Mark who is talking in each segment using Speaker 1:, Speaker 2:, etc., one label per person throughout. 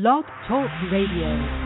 Speaker 1: Blog Talk Radio.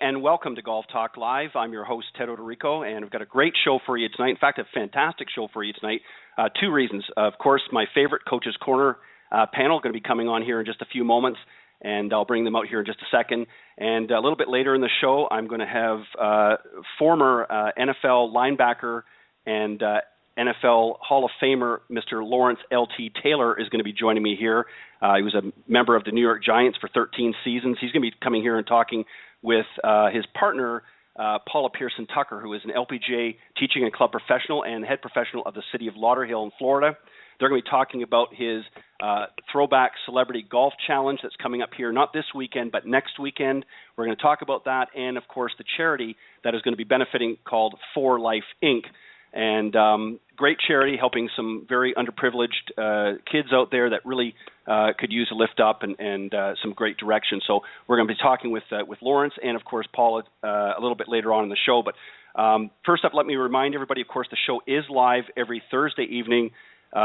Speaker 2: And welcome to Golf Talk Live. I'm your host, Ted Odorico, and I've got a great show for you tonight. In fact, a fantastic show for you tonight. Two reasons. Of course, my favorite Coach's Corner panel going to be coming on here in just a few moments, and I'll bring them out here in just a second. And a little bit later in the show, I'm going to have former NFL linebacker and NFL Hall of Famer Mr. Lawrence L.T. Taylor is going to be joining me here. He was a member of the New York Giants for 13 seasons. He's going to be coming here and talking with his partner, Paula Pearson-Tucker, who is an LPGA teaching and club professional and head professional of the city of Lauderhill in Florida. They're going to be talking about his Throwback Celebrity Golf Challenge that's coming up here, not this weekend, but next weekend. We're going to talk about that and, of course, the charity that is going to be benefiting called For Life, Inc., and great charity helping some very underprivileged kids out there that really could use a lift up and some great direction. So we're going to be talking with Lawrence and, of course, Paula a little bit later on in the show. But first up, let me remind everybody, of course, the show is live every Thursday evening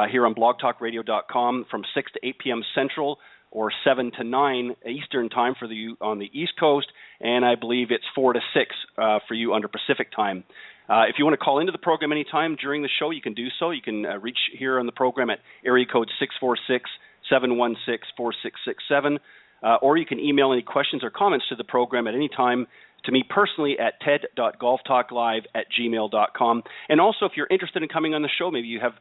Speaker 2: here on blogtalkradio.com from 6 to 8 p.m. Central or 7 to 9 Eastern time for you on the East Coast, and I believe it's 4 to 6 for you under Pacific time. If you want to call into the program anytime during the show, you can do so. You can reach here on the program at area code 646-716-4667, or you can email any questions or comments to the program at any time to me personally at ted.golftalklive@gmail.com. And also, if you're interested in coming on the show, maybe you have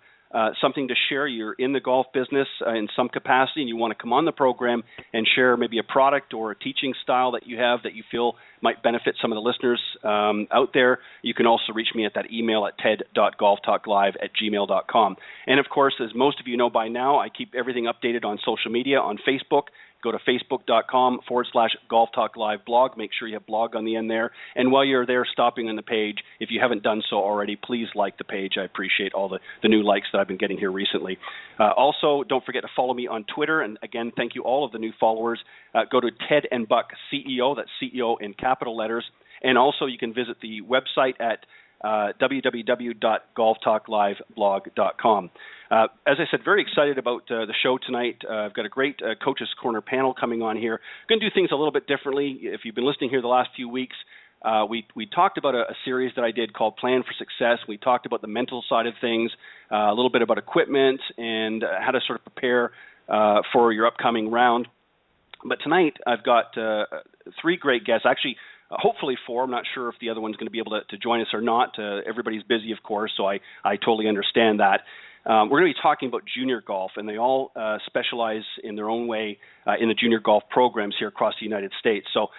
Speaker 2: something to share, you're in the golf business in some capacity and you want to come on the program and share maybe a product or a teaching style that you have that you feel might benefit some of the listeners out there, you can also reach me at that email at ted.golftalklive@gmail.com. And of course, as most of you know by now, I keep everything updated on social media, on Facebook. Go to facebook.com/Golf Talk Live blog. Make sure you have blog on the end there. And while you're there stopping on the page, if you haven't done so already, please like the page. I appreciate all the new likes that I've been getting here recently. Also, don't forget to follow me on Twitter. And again, thank you all of the new followers. Go to Ted and Buck CEO. That's CEO in capital letters. And also, you can visit the website at www.golftalkliveblog.com. As I said, very excited about the show tonight. I've got a great Coach's Corner panel coming on here. I'm going to do things a little bit differently. If you've been listening here the last few weeks, we talked about a series that I did called Plan for Success. We talked about the mental side of things, a little bit about equipment and how to sort of prepare for your upcoming round. But tonight I've got three great guests, actually hopefully four. I'm not sure if the other one's going to be able to join us or not. Everybody's busy, of course, so I totally understand that. We're going to be talking about junior golf, and they all specialize in their own way in the junior golf programs here across the United States. So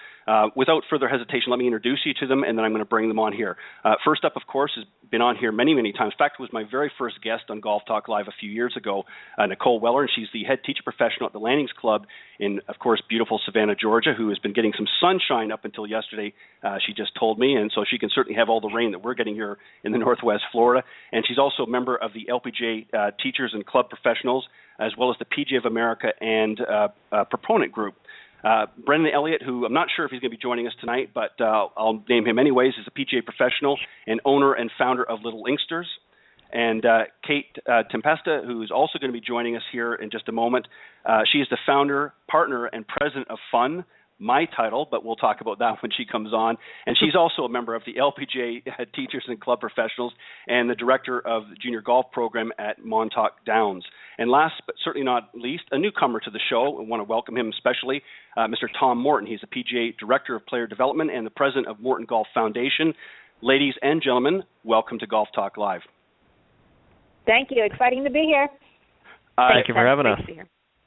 Speaker 2: without further hesitation, let me introduce you to them, and then I'm going to bring them on here. First up, of course, has been on here many, many times. In fact, was my very first guest on Golf Talk Live a few years ago, Nicole Weller, and she's the head teacher professional at the Landings Club in, of course, beautiful Savannah, Georgia, who has been getting some sunshine up until yesterday, she just told me, and so she can certainly have all the rain that we're getting here in the Northwest Florida. And she's also a member of the LPGA Teachers and Club Professionals, as well as the PGA of America and Proponent Group. Brendan Elliott, who I'm not sure if he's going to be joining us tonight, but I'll name him anyways, is a PGA professional and owner and founder of Little Inksters. And Kate Tempesta, who is also going to be joining us here in just a moment. She is the founder, partner, and president of Fun, my title, but we'll talk about that when she comes on. And she's also a member of the LPGA Teachers and Club Professionals and the director of the junior golf program at Montauk Downs. And last but certainly not least, a newcomer to the show. I want to welcome him especially, Mr. Tom Morton. He's a PGA Director of Player Development and the president of Morton Golf Foundation. Ladies and gentlemen, welcome to Golf Talk Live.
Speaker 3: Thank you. Exciting to be here.
Speaker 4: Thank you for having us.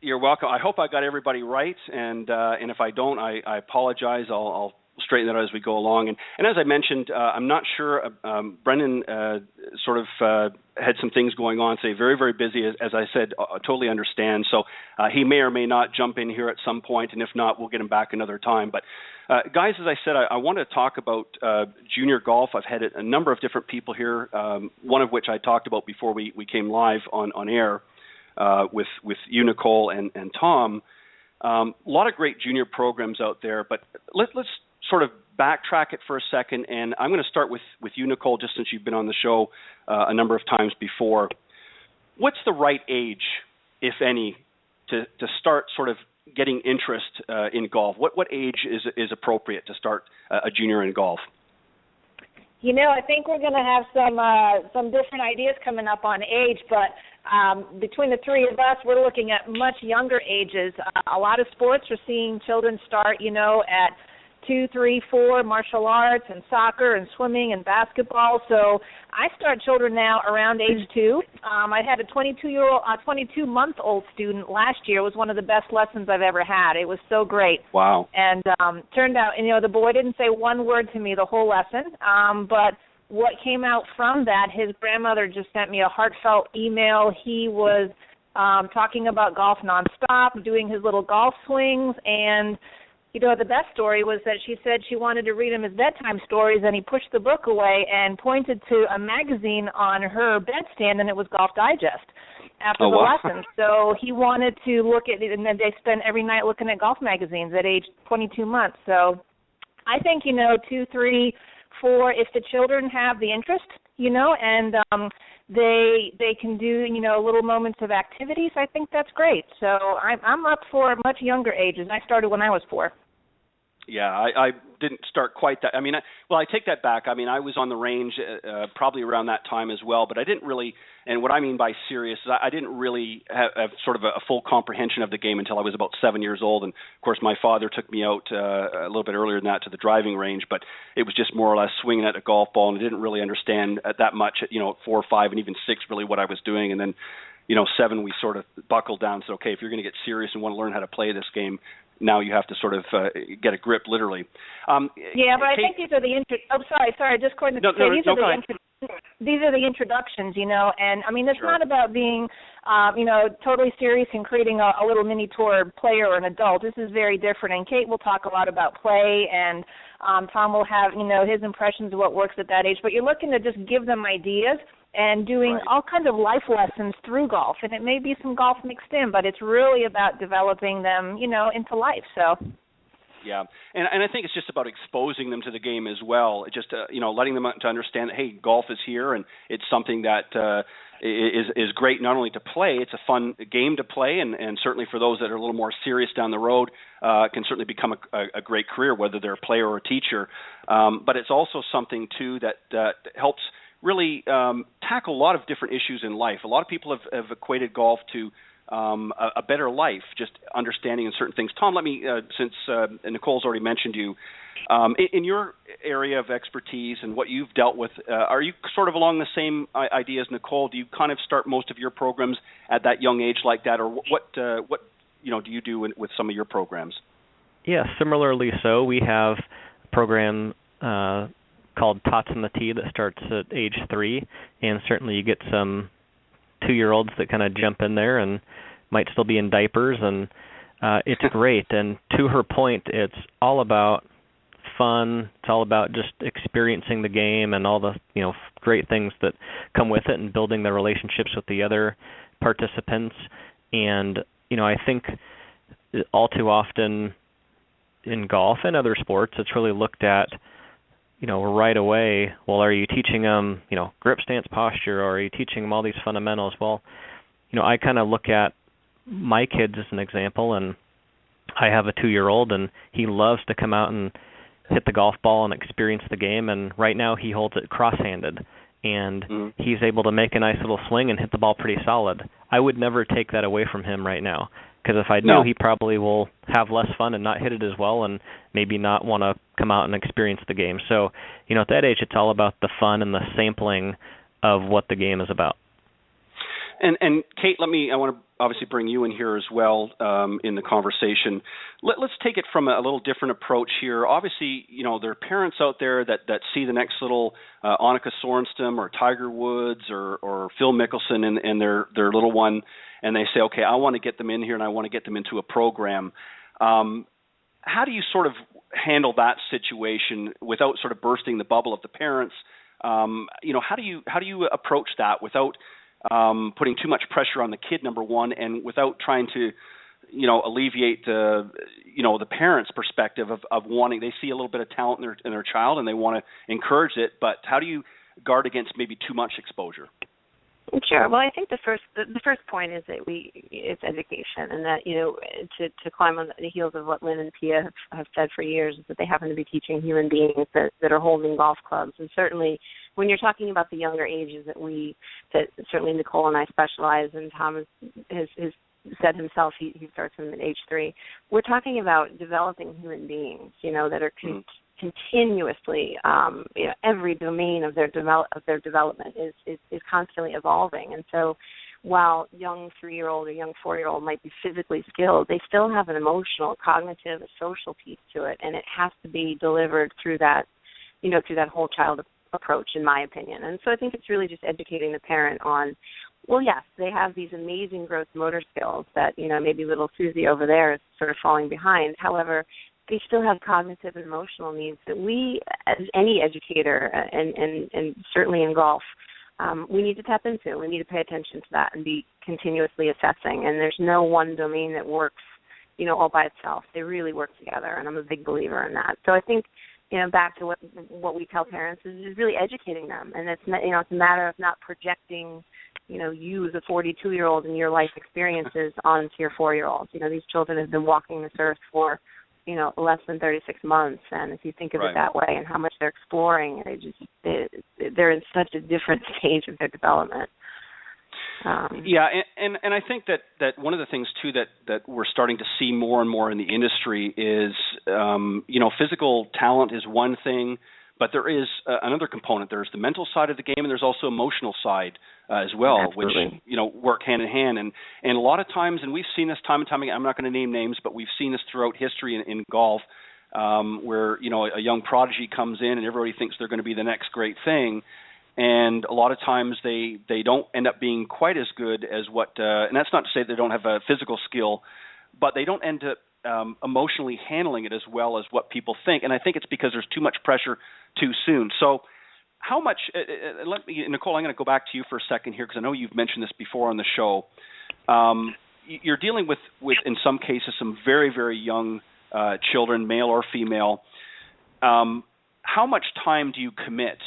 Speaker 2: You're welcome. I hope I got everybody right, and if I don't, I apologize. I'll straighten that out as we go along. And as I mentioned, I'm not sure. Brendan sort of had some things going on, say very, very busy, as I said, totally understand. So he may or may not jump in here at some point, and if not, we'll get him back another time. But guys, as I said, I want to talk about junior golf. I've had a number of different people here, one of which I talked about before we came live on air with you, Nicole, and Tom. A lot of great junior programs out there, but let's sort of backtrack it for a second, and I'm going to start with you, Nicole, just since you've been on the show a number of times before. What's the right age, if any, to start sort of getting interest in golf? What age is appropriate to start a junior in golf?
Speaker 3: You know, I think we're going to have some different ideas coming up on age, but between the three of us, we're looking at much younger ages. A lot of sports are seeing children start, at 2, 3, 4, martial arts and soccer and swimming and basketball. So I start children now around age 2. I had a 22-month-old student last year. It was one of the best lessons I've ever had. It was so great.
Speaker 2: Wow.
Speaker 3: And turned out, the boy didn't say one word to me the whole lesson, but what came out from that, his grandmother just sent me a heartfelt email. He was talking about golf nonstop, doing his little golf swings, and the best story was that she said she wanted to read him his bedtime stories, and he pushed the book away and pointed to a magazine on her bedstand, and it was Golf Digest after the lesson. So he wanted to look at it, and then they spent every night looking at golf magazines at age 22 months. So I think, 2, 3, 4, if the children have the interest, and they can do, little moments of activities, I think that's great. So I'm up for much younger ages. I started when I was 4.
Speaker 2: Yeah, I didn't start quite that. I take that back. I was on the range probably around that time as well, but I didn't really, and what I mean by serious is I didn't really have sort of a full comprehension of the game until I was about 7 years old. And, of course, my father took me out a little bit earlier than that to the driving range, but it was just more or less swinging at a golf ball, and I didn't really understand that much at 4 or 5 and even 6 really what I was doing. And then, 7, we sort of buckled down and said, okay, if you're going to get serious and want to learn how to play this game, now you have to sort of get a grip, literally.
Speaker 3: Yeah, but I think these are the sorry, just according to these are the introductions, and it's not about being, totally serious and creating a little mini tour player or an adult. This is very different, and Kate will talk a lot about play, and Tom will have, his impressions of what works at that age, but you're looking to just give them ideas and doing all kinds of life lessons through golf. And it may be some golf mixed in, but it's really about developing them, into life. So.
Speaker 2: Yeah, and I think it's just about exposing them to the game as well, just, letting them to understand that, hey, golf is here, and it's something that is great not only to play, it's a fun game to play, and certainly for those that are a little more serious down the road, can certainly become a great career, whether they're a player or a teacher. But it's also something, too, that helps really tackle a lot of different issues in life. A lot of people have equated golf to a better life, just understanding in certain things. Tom, let me, since Nicole's already mentioned you, in your area of expertise and what you've dealt with, are you sort of along the same idea as Nicole? Do you kind of start most of your programs at that young age like that, or what do you do with some of your programs?
Speaker 4: Yeah, similarly so. We have a program called Tots on the Tee that starts at age 3, and certainly you get some 2-year-olds that kind of jump in there and might still be in diapers, and it's great. And to her point, it's all about fun. It's all about just experiencing the game and all the great things that come with it, and building the relationships with the other participants. And I think all too often in golf and other sports, it's really looked at, right away. Well, are you teaching them, grip stance posture, or are you teaching them all these fundamentals? Well, I kind of look at my kids as an example, and I have a 2-year-old, and he loves to come out and hit the golf ball and experience the game, and right now he holds it cross-handed, and he's able to make a nice little swing and hit the ball pretty solid. I would never take that away from him right now, because if I do, he probably will have less fun and not hit it as well, and maybe not want to come out and experience the game. So, at that age, it's all about the fun and the sampling of what the game is about.
Speaker 2: And Kate, I want to obviously bring you in here as well in the conversation. Let's take it from a little different approach here. Obviously, there are parents out there that see the next little Annika Sorenstam or Tiger Woods or Phil Mickelson and their little one, and they say, okay, I want to get them in here and I want to get them into a program. How do you sort of handle that situation without sort of bursting the bubble of the parents? How do you approach that without putting too much pressure on the kid, number one, and without trying to, alleviate the parents' perspective of wanting, they see a little bit of talent in their child and they want to encourage it, but how do you guard against maybe too much exposure?
Speaker 5: Sure. Well, I think the first point is that it's education, and that to climb on the heels of what Lynn and Pia have said for years, is that they happen to be teaching human beings that are holding golf clubs. And certainly, when you're talking about the younger ages that certainly Nicole and I specialize, and Tom has said himself he starts them at age 3. We're talking about developing human beings, that are continuously, every domain of their development is constantly evolving. And so while young 3-year-old or young 4-year-old might be physically skilled, they still have an emotional, cognitive, a social piece to it, and it has to be delivered through that whole child approach, in my opinion. And so I think it's really just educating the parent on, well, yes, they have these amazing gross motor skills that, maybe little Susie over there is sort of falling behind. However, they still have cognitive and emotional needs that we, as any educator, and certainly in golf, we need to tap into. We need to pay attention to that and be continuously assessing. And there's no one domain that works, all by itself. They really work together, and I'm a big believer in that. So I think, back to what we tell parents is really educating them. And it's a matter of not projecting, you as a 42-year-old and your life experiences onto your 4-year-old. These children have been walking this earth for less than 36 months, and if you think of it that way and how much they're exploring, they're in such a different stage of their development.
Speaker 2: And I think that one of the things too that we're starting to see more and more in the industry is physical talent is one thing, but there is another component. There's the mental side of the game, and there's also emotional side as well,
Speaker 5: Absolutely.
Speaker 2: which work hand in hand. And a lot of times, and we've seen this time and time again. I'm not going to name names, but we've seen this throughout history in golf, where a young prodigy comes in and everybody thinks they're going to be the next great thing. And a lot of times they don't end up being quite as good as what, and that's not to say they don't have a physical skill, but they don't end up emotionally handling it as well as what people think. And I think it's because there's too much pressure too soon. So how much, Nicole, I'm going to go back to you for a second here, because I know you've mentioned this before on the show. You're dealing with, in some cases, some very, very young children, male or female. How much time do you commit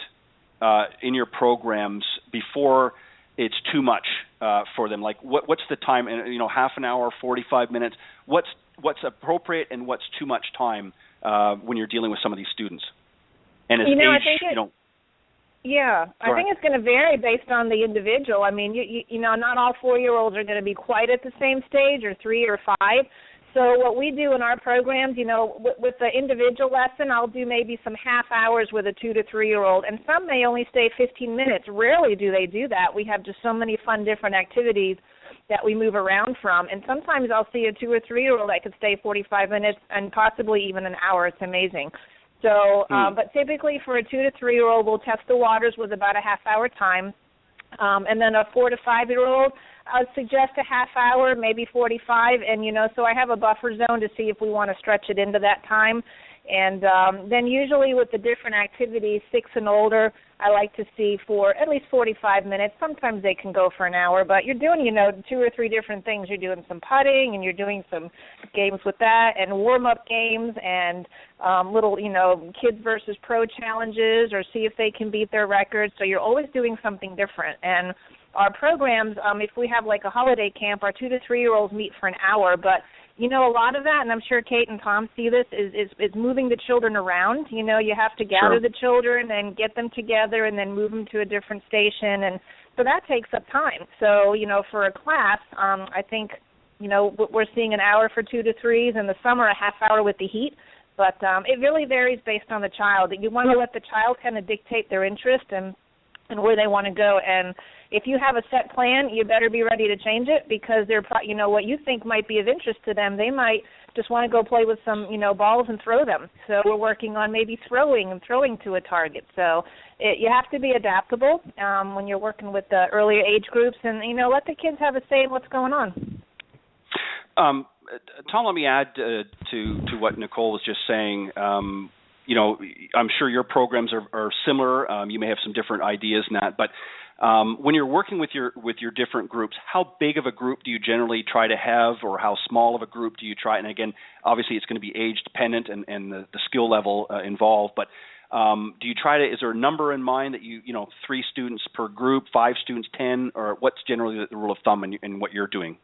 Speaker 2: in your programs before it's too much for them? Like, what's the time? Half an hour, 45 minutes. What's appropriate and what's too much time when you're dealing with some of these students? And
Speaker 3: I think it's going to vary based on the individual. I mean, not all 4-year-olds are going to be quite at the same stage, or 3 or 5. So what we do in our programs, with the individual lesson, I'll do maybe some half hours with a 2 to 3-year-old, and some may only stay 15 minutes. Rarely do they do that. We have just so many fun different activities that we move around from, and sometimes I'll see a 2 or 3-year-old that could stay 45 minutes and possibly even an hour. It's amazing. So, but typically for a 2 to 3-year-old, we'll test the waters with about a half-hour time. And then a 4 to 5-year-old, I'd suggest a half hour, maybe 45. And, so I have a buffer zone to see if we want to stretch it into that time. And then usually with the different activities, 6 and older, I like to see for at least 45 minutes. Sometimes they can go for an hour, but you're doing, 2 or 3 different things. You're doing some putting, and you're doing some games with that, and warm-up games, and little, kids versus pro challenges, or see if they can beat their records. So you're always doing something different. And our programs, if we have like a holiday camp, our 2 to 3-year-olds meet for an hour, but a lot of that, and I'm sure Kate and Tom see this, is moving the children around. You have to gather the children and get them together and then move them to a different station, and so that takes up time. So, for a class, I think, we're seeing an hour for 2 to 3s, in the summer a half hour with the heat, but it really varies based on the child. You want to let the child kind of dictate their interest and where they want to go. And if you have a set plan, you better be ready to change it, because they're, what you think might be of interest to them, they might just want to go play with some, balls and throw them. So we're working on maybe throwing to a target. So you have to be adaptable when you're working with the earlier age groups, and, let the kids have a say in what's going on.
Speaker 2: Tom, let me add to what Nicole was just saying. I'm sure your programs are similar. You may have some different ideas in that, but when you're working with your different groups, how big of a group do you generally try to have, or how small of a group do you try? And again, obviously it's going to be age dependent and the skill level involved, but do you try to, is there a number in mind that 3 students per group, 5 students, 10, or what's generally the rule of thumb in what you're doing?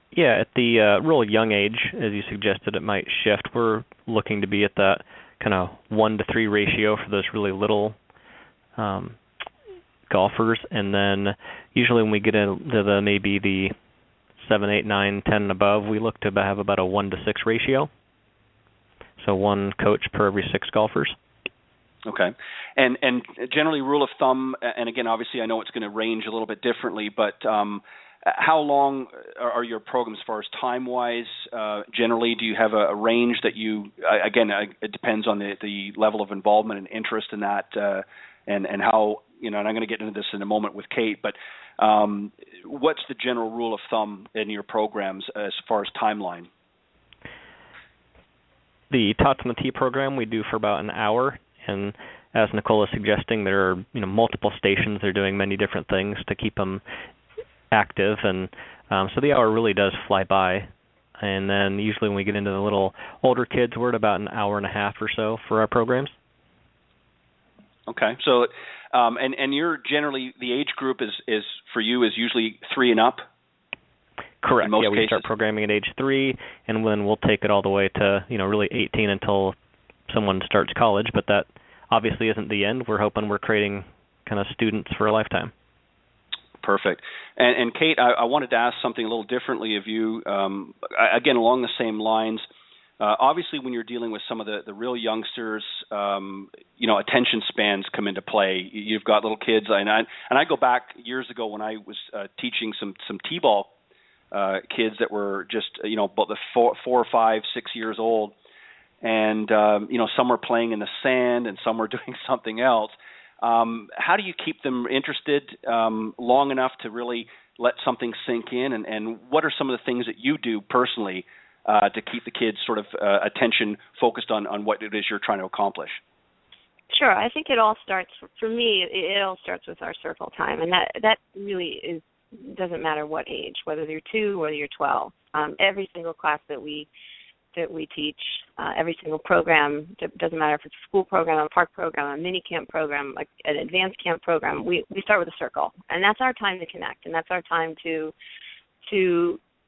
Speaker 4: Yeah, at the real young age, as you suggested, it might shift. We're looking to be at that kind of 1 to 3 ratio for those really little golfers, and then usually when we get into maybe the 7, 8, 9, 10 and above, we look to have about a 1 to 6 ratio. So 1 coach per every 6 golfers. Okay.
Speaker 2: And generally rule of thumb, and again, obviously I know it's going to range a little bit differently, but how long are your programs as far as time-wise? Generally, do you have a range that you, again, it depends on the level of involvement and interest in that, and how, and I'm going to get into this in a moment with Kate, but what's the general rule of thumb in your programs as far as timeline?
Speaker 4: The Tots on the Tee program we do for about an hour, and as Nicole is suggesting, there are multiple stations. They're doing many different things to keep them active, and so the hour really does fly by. And then usually when we get into the little older kids, we're at about an hour and a half or so for our programs.
Speaker 2: Okay, so and you're generally, the age group is for you is usually 3 and up?
Speaker 4: Correct. Yeah, we start programming at age 3, and then we'll take it all the way to really 18 until someone starts college. But that obviously isn't the end. We're hoping we're creating kind of students for a lifetime. Perfect.
Speaker 2: And Kate, I wanted to ask something a little differently of you. Again, along the same lines. Obviously, when you're dealing with some of the real youngsters, attention spans come into play. You've got little kids, and I go back years ago when I was teaching some t-ball kids that were just about the 4, 5, 6 years old, and some were playing in the sand and some were doing something else. How do you keep them interested long enough to really let something sink in, and what are some of the things that you do personally to keep the kids' sort of attention focused on what it is you're trying to accomplish?
Speaker 5: Sure. I think it all starts, for me, it all starts with our circle time, and that really doesn't matter what age, whether you're 2 or you're 12. Every single class that we teach, every single program, doesn't matter if it's a school program, a park program, a mini camp program, like an advanced camp program, we start with a circle. And that's our time to connect, and that's our time to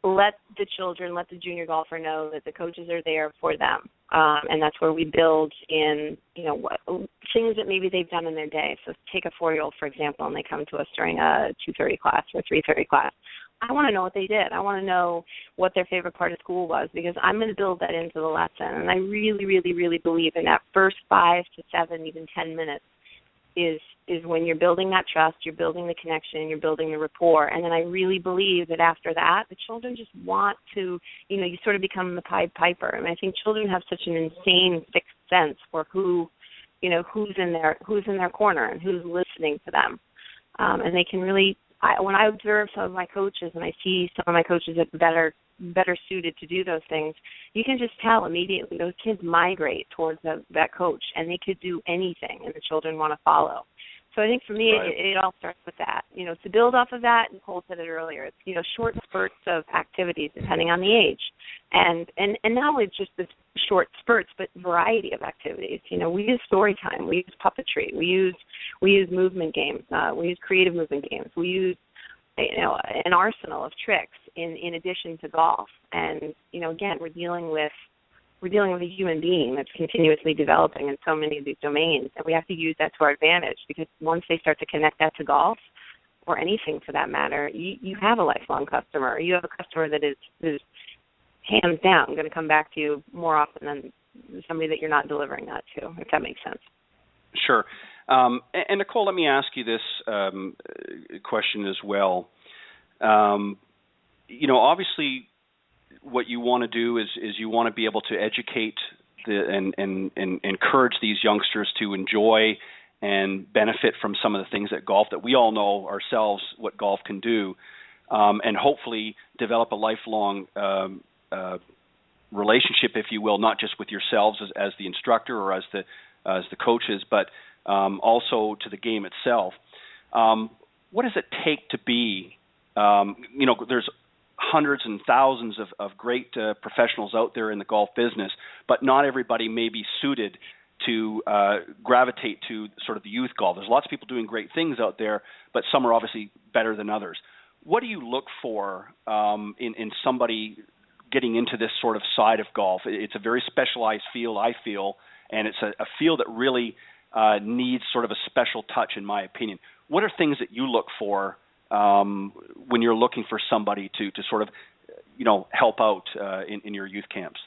Speaker 5: let the children, let the junior golfer know that the coaches are there for them. And that's where we build in, things that maybe they've done in their day. So take a 4-year-old, for example, and they come to us during a 2:30 class or 3:30 class. I want to know what they did. I want to know what their favorite part of school was, because I'm going to build that into the lesson. And I really, really, really believe in that first 5 to 7, even 10 minutes is when you're building that trust, you're building the connection, you're building the rapport. And then I really believe that after that, the children just want to, you sort of become the Pied Piper. And I think children have such an insane sixth sense for who's in their corner and who's listening to them. And they can really, when I observe some of my coaches and I see some of my coaches that better suited to do those things, you can just tell immediately those kids migrate towards that coach, and they could do anything, and the children want to follow. So I think for me,
Speaker 2: right.
Speaker 5: it all starts with that. To build off of that, Nicole said it earlier, it's, short spurts of activities depending on the age. And not only just the short spurts, but variety of activities. We use story time, we use puppetry, we use movement games, we use creative movement games, we use an arsenal of tricks in addition to golf. And, again, we're dealing with a human being that's continuously developing in so many of these domains, and we have to use that to our advantage, because once they start to connect that to golf, or anything for that matter, you have a lifelong customer. You have a customer that is hands down going to come back to you more often than somebody that you're not delivering that to, if that makes sense.
Speaker 2: Sure. And Nicole, let me ask you this question as well. Obviously, what you want to do is you want to be able to educate and encourage these youngsters to enjoy and benefit from some of the things at golf that we all know ourselves what golf can do, and hopefully develop a lifelong relationship, if you will, not just with yourselves as the instructor or as the coaches, but also to the game itself. What does it take to be? There's hundreds and thousands of great professionals out there in the golf business, but not everybody may be suited to gravitate to sort of the youth golf. There's lots of people doing great things out there, but some are obviously better than others. What do you look for in somebody getting into this sort of side of golf? It's a very specialized field, I feel, and it's a field that really needs sort of a special touch, in my opinion. What are things that you look for when you're looking for somebody to sort of, help out in your youth camps?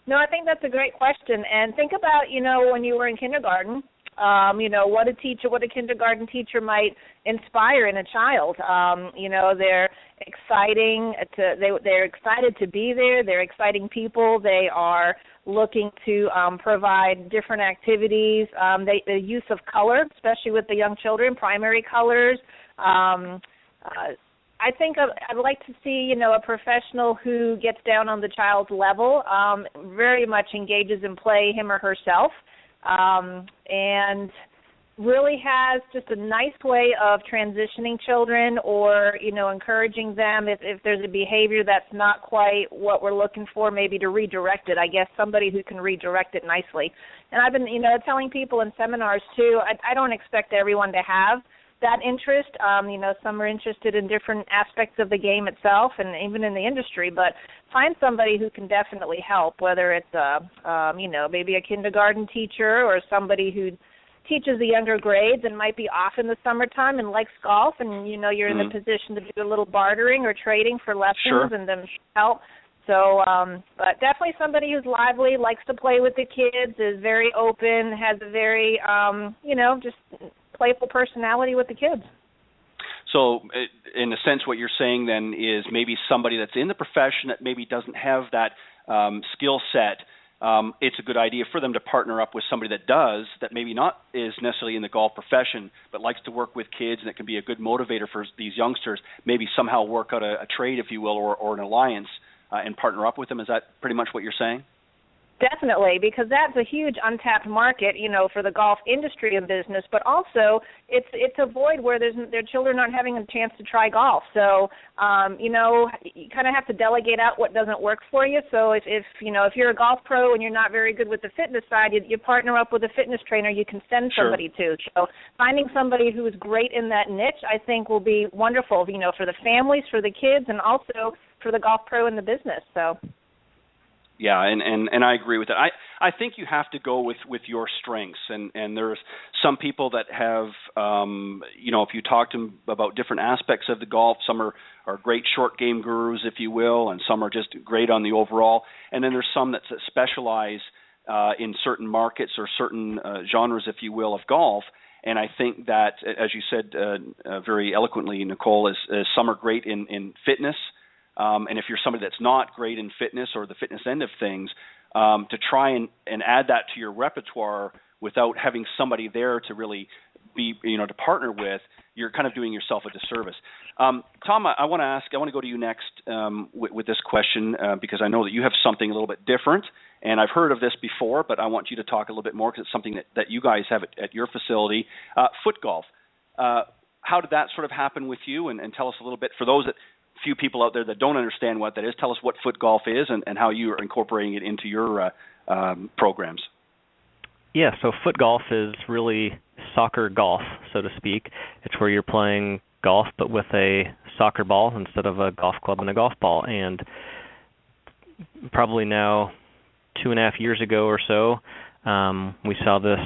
Speaker 3: No, I think that's a great question. And think about, when you were in kindergarten, what a kindergarten teacher might inspire in a child. They're they're excited to be there. They're exciting people. They are looking to provide different activities. The use of color, especially with the young children, primary colors. I think I'd like to see, a professional who gets down on the child's level, very much engages in play, him or herself, and really has just a nice way of transitioning children or, encouraging them if there's a behavior that's not quite what we're looking for, maybe to redirect it. I guess somebody who can redirect it nicely. And I've been, telling people in seminars, too, I don't expect everyone to have that interest. Some are interested in different aspects of the game itself and even in the industry, but find somebody who can definitely help, whether it's, maybe a kindergarten teacher or somebody who teaches the younger grades and might be off in the summertime and likes golf, and, you're in the position to do a little bartering or trading for lessons. Sure. And then help. So, but definitely somebody who's lively, likes to play with the kids, is very open, has a very, just playful personality with the kids.
Speaker 2: So, in a sense, what you're saying then is maybe somebody that's in the profession that maybe doesn't have that skill set. It's a good idea for them to partner up with somebody that does, that maybe not is necessarily in the golf profession, but likes to work with kids, and it can be a good motivator for these youngsters. Maybe somehow work out a trade, if you will, or an alliance, and partner up with them. Is that pretty much what you're saying?
Speaker 3: Definitely, because that's a huge untapped market, for the golf industry and business, but also it's a void where their children aren't having a chance to try golf. So, you kind of have to delegate out what doesn't work for you. So if you're a golf pro and you're not very good with the fitness side, you partner up with a fitness trainer you can send somebody to. So finding somebody who is great in that niche, I think, will be wonderful, for the families, for the kids, and also for the golf pro and the business. So.
Speaker 2: Yeah, and I agree with that. I think you have to go with your strengths, and there's some people that have, if you talk to them about different aspects of the golf, some are great short game gurus, if you will, and some are just great on the overall, and then there's some that specialize in certain markets or certain genres, if you will, of golf. And I think that, as you said very eloquently, Nicole, is some are great in fitness. And if you're somebody that's not great in fitness or the fitness end of things, to try and add that to your repertoire without having somebody there to really be, to partner with, you're kind of doing yourself a disservice. Tom, I want to go to you next with this question because I know that you have something a little bit different, and I've heard of this before, but I want you to talk a little bit more because it's something that you guys have at your facility, foot golf. How did that sort of happen with you? And tell us a little bit, for those few people out there that don't understand what that is, tell us what foot golf is and how you are incorporating it into your programs.
Speaker 4: Yeah, so foot golf is really soccer golf, so to speak. It's where you're playing golf but with a soccer ball instead of a golf club and a golf ball. And probably now 2.5 years ago or so, we saw this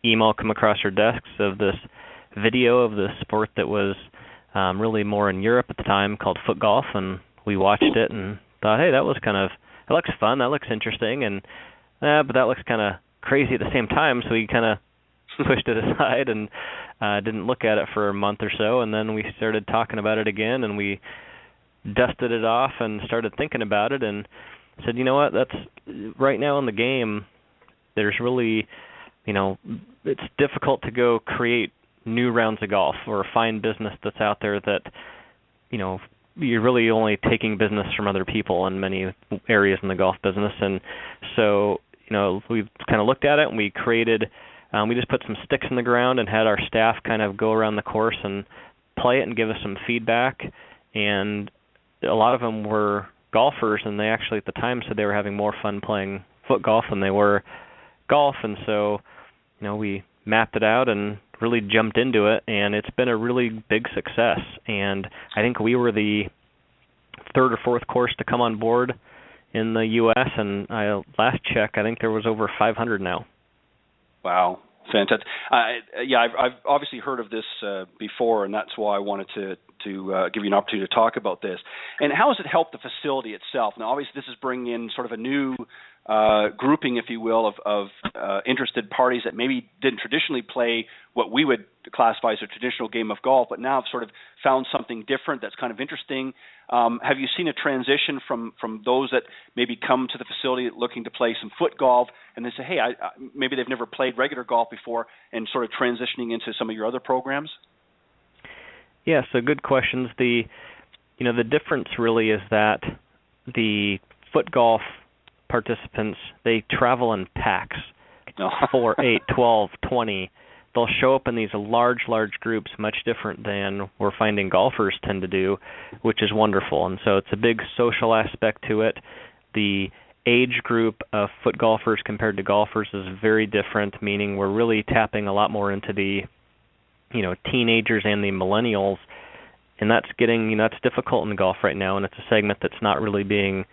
Speaker 4: email come across our desks of this video of the sport that was really more in Europe at the time called foot golf, and we watched it and thought, hey, that looks fun, that looks interesting, and but that looks kind of crazy at the same time, so we kind of pushed it aside and didn't look at it for a month or so, and then we started talking about it again, and we dusted it off and started thinking about it and said, you know what, that's right now in the game, there's really, it's difficult to go create new rounds of golf or find business that's out there that, you're really only taking business from other people in many areas in the golf business. And so, we've kind of looked at it and we created, we just put some sticks in the ground and had our staff kind of go around the course and play it and give us some feedback. And a lot of them were golfers, and they actually at the time said they were having more fun playing foot golf than they were golf. And so, we mapped it out and really jumped into it, and it's been a really big success. And I think we were the third or fourth course to come on board in the U.S., and last check, I think there was over 500 now. Wow.
Speaker 2: Fantastic. I've obviously heard of this before, and that's why I wanted to give you an opportunity to talk about this. And how has it helped the facility itself? Now, obviously, this is bringing in sort of a new grouping, if you will, of interested parties that maybe didn't traditionally play what we would classify as a traditional game of golf, but now have sort of found something different that's kind of interesting. Have you seen a transition from those that maybe come to the facility looking to play some foot golf and they say, hey, maybe they've never played regular golf before, and sort of transitioning into some of your other programs?
Speaker 4: Yeah, so good questions. The difference really is that the foot golf participants, they travel in packs, 4, 8, 12, 20. They'll show up in these large groups, much different than we're finding golfers tend to do, which is wonderful. And so it's a big social aspect to it. The age group of foot golfers compared to golfers is very different, meaning we're really tapping a lot more into the teenagers and the millennials, and that's difficult in golf right now, and it's a segment that's not really being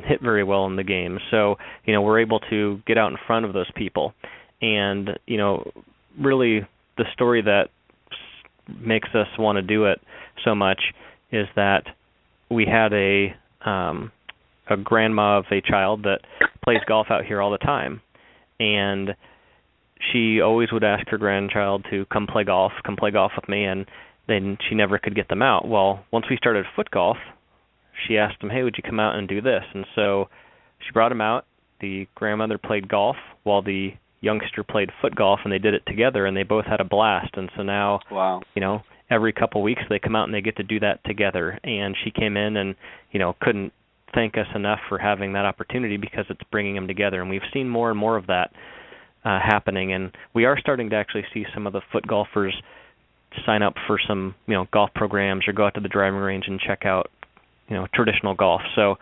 Speaker 4: hit very well in the game. So, we're able to get out in front of those people. And, really the story that makes us want to do it so much is that we had a grandma of a child that plays golf out here all the time. And she always would ask her grandchild to come play golf with me, and then she never could get them out. Well, once we started foot golf, she asked him, hey, would you come out and do this? And so she brought him out. The grandmother played golf while the youngster played foot golf, and they did it together, and they both had a blast. And so now,
Speaker 2: wow,
Speaker 4: every couple of weeks they come out and they get to do that together. And she came in and, couldn't thank us enough for having that opportunity because it's bringing them together. And we've seen more and more of that happening. And we are starting to actually see some of the foot golfers sign up for some, golf programs or go out to the driving range and check out traditional golf. So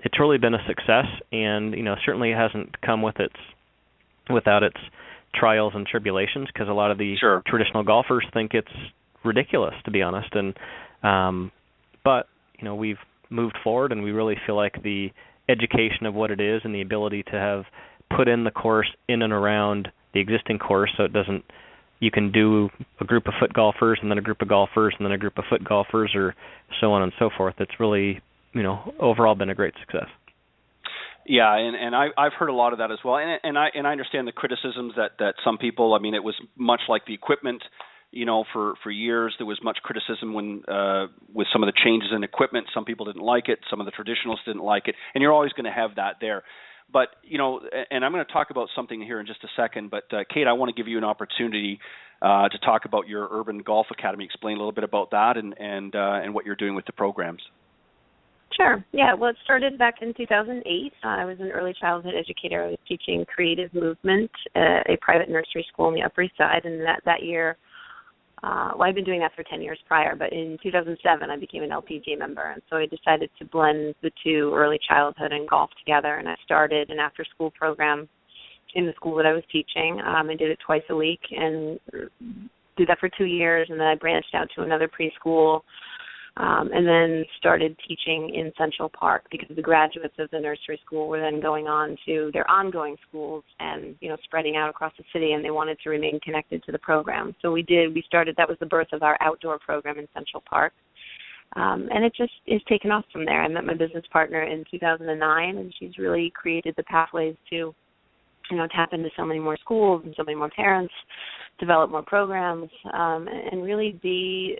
Speaker 4: it's really been a success, and certainly it hasn't come without its trials and tribulations, because a lot of the traditional golfers think it's ridiculous, to be honest. And but we've moved forward, and we really feel like the education of what it is and the ability to have put in the course in and around the existing course, so it doesn't. You can do a group of foot golfers and then a group of golfers and then a group of foot golfers, or so on and so forth. It's really, overall been a great success.
Speaker 2: Yeah, and I've heard a lot of that as well. And I understand the criticisms that some people, it was much like the equipment, for years there was much criticism when with some of the changes in equipment. Some people didn't like it. Some of the traditionalists didn't like it. And you're always going to have that there. But, and I'm going to talk about something here in just a second, but Kate, I want to give you an opportunity to talk about your Urban Golf Academy. Explain a little bit about that and what you're doing with the programs.
Speaker 5: Sure. Yeah, well, it started back in 2008. I was an early childhood educator. I was teaching creative movement at a private nursery school on the Upper East Side, and that year, I'd been doing that for 10 years prior, but in 2007 I became an LPGA member, and so I decided to blend the two, early childhood and golf, together, and I started an after-school program in the school that I was teaching. I did it twice a week and did that for 2 years, and then I branched out to another preschool, and then started teaching in Central Park because the graduates of the nursery school were then going on to their ongoing schools and, spreading out across the city, and they wanted to remain connected to the program. So we started, that was the birth of our outdoor program in Central Park. And it just is taken off from there. I met my business partner in 2009, and she's really created the pathways to, tap into so many more schools and so many more parents, develop more programs, and really be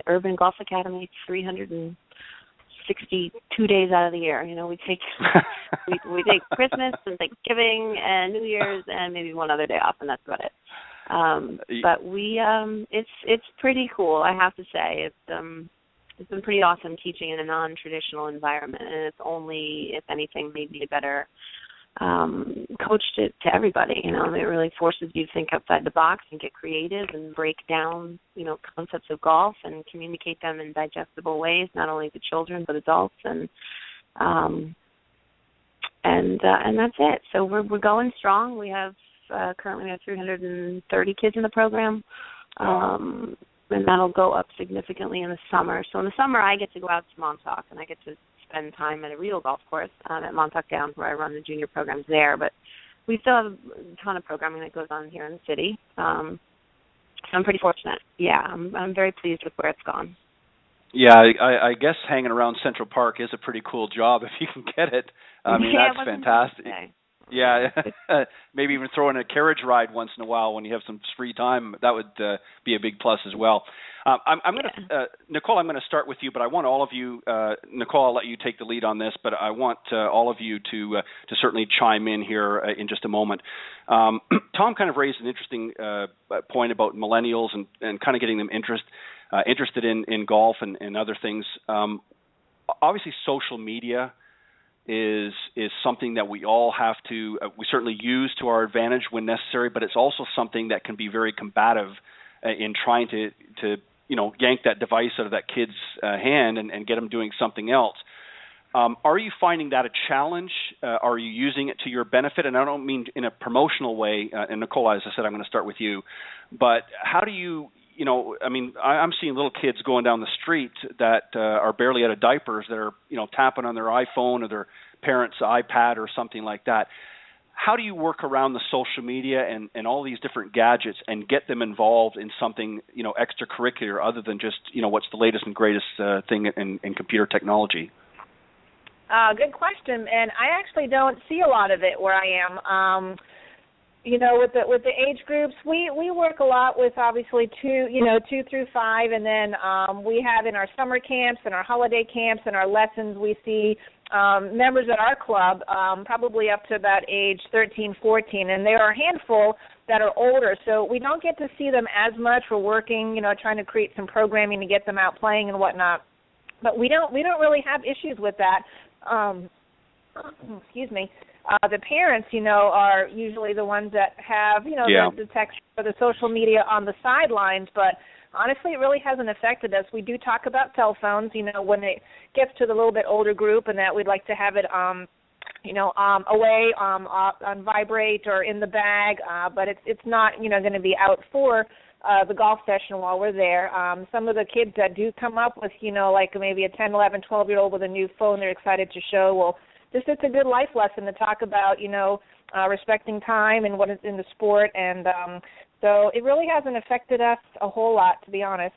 Speaker 5: Urban Golf Academy 362 days out of the year. We take we take Christmas and Thanksgiving and New Year's and maybe one other day off, and that's about it. But we it's pretty cool, I have to say. It's been pretty awesome teaching in a non-traditional environment, and it's only, if anything, made me a better coach to everybody. It really forces you to think outside the box and get creative and break down, concepts of golf and communicate them in digestible ways, not only to children but adults, and that's it. So we're going strong. We have currently we have 330 kids in the program. And that'll go up significantly in the summer. So in the summer, I get to go out to Montauk, and I get to spend time at a real golf course at Montauk Downs, where I run the junior programs there. But we still have a ton of programming that goes on here in the city. So I'm pretty fortunate. Yeah, I'm very pleased with where it's gone.
Speaker 2: Yeah, I guess hanging around Central Park is a pretty cool job if you can get it. That's fantastic. Yeah, maybe even throw in a carriage ride once in a while when you have some free time. That would be a big plus as well. I'm going to, Nicole, I'm going to start with you, but I want all of you, Nicole, I'll let you take the lead on this, but I want all of you to certainly chime in here in just a moment. Tom kind of raised an interesting point about millennials and kind of getting them interested in golf and other things. Obviously, social media is something that we all have to, we certainly use to our advantage when necessary, but it's also something that can be very combative in trying to yank that device out of that kid's hand and get them doing something else. Are you finding that a challenge? Are you using it to your benefit? And I don't mean in a promotional way, and Nicole, as I said, I'm going to start with you, but how do you, I'm seeing little kids going down the street that are barely out of diapers that are, tapping on their iPhone or their parents' iPad or something like that. How do you work around the social media and all these different gadgets and get them involved in something, extracurricular other than just, what's the latest and greatest thing in computer technology?
Speaker 3: Good question, and I actually don't see a lot of it where I am. With the age groups, we work a lot with obviously 2 through 5, and then we have in our summer camps and our holiday camps and our lessons, we see members at our club probably up to about age 13, 14, and there are a handful that are older, so we don't get to see them as much. We're working, trying to create some programming to get them out playing and whatnot, but we don't really have issues with that. Excuse me. The parents, are usually the ones that have, the text or the social media on the sidelines, but honestly, it really hasn't affected us. We do talk about cell phones, when it gets to the little bit older group, and that we'd like to have it, away, on vibrate or in the bag, but it's not, going to be out for the golf session while we're there. Some of the kids that do come up with, like maybe a 10, 11, 12-year-old with a new phone they're excited to show, well, it's a good life lesson to talk about, respecting time and what is in the sport. And so it really hasn't affected us a whole lot, to be honest.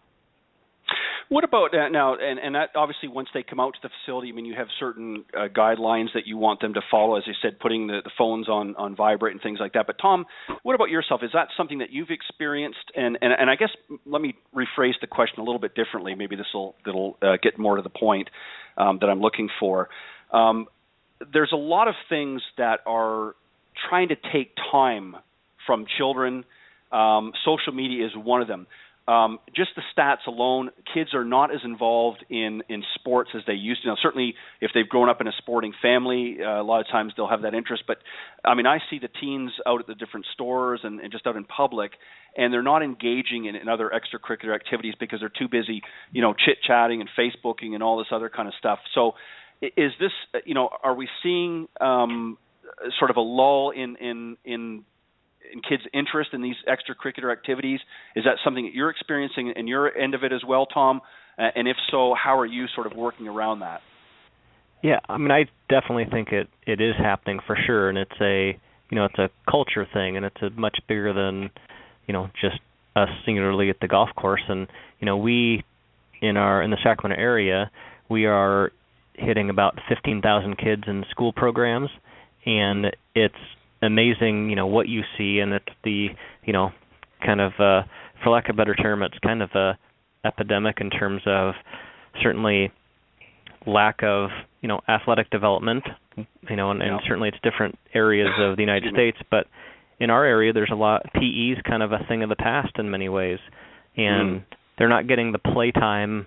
Speaker 2: What about now, and that obviously once they come out to the facility, you have certain guidelines that you want them to follow, as you said, putting the phones on vibrate and things like that. But Tom, what about yourself? Is that something that you've experienced? And I guess let me rephrase the question a little bit differently. Maybe that'll get more to the point that I'm looking for. there's a lot of things that are trying to take time from children. Social media is one of them. Just the stats alone, kids are not as involved in sports as they used to. Now, certainly if they've grown up in a sporting family, a lot of times they'll have that interest. But, I mean, I see the teens out at the different stores and just out in public, and they're not engaging in other extracurricular activities because they're too busy, chit-chatting and Facebooking and all this other kind of stuff. So is this, are we seeing sort of a lull in kids' interest in these extracurricular activities? Is that something that you're experiencing in your end of it as well, Tom? And if so, how are you sort of working around that?
Speaker 4: Yeah, I mean, I definitely think it is happening for sure, and it's a culture thing, and it's a much bigger than just us singularly at the golf course. And we in the Sacramento area, we are hitting about 15,000 kids in school programs, and it's amazing, what you see, and it's the, kind of, for lack of a better term, it's kind of a epidemic in terms of certainly lack of, athletic development, and certainly it's different areas of the United States, but in our area there's a lot, PE's kind of a thing of the past in many ways, and they're not getting the play time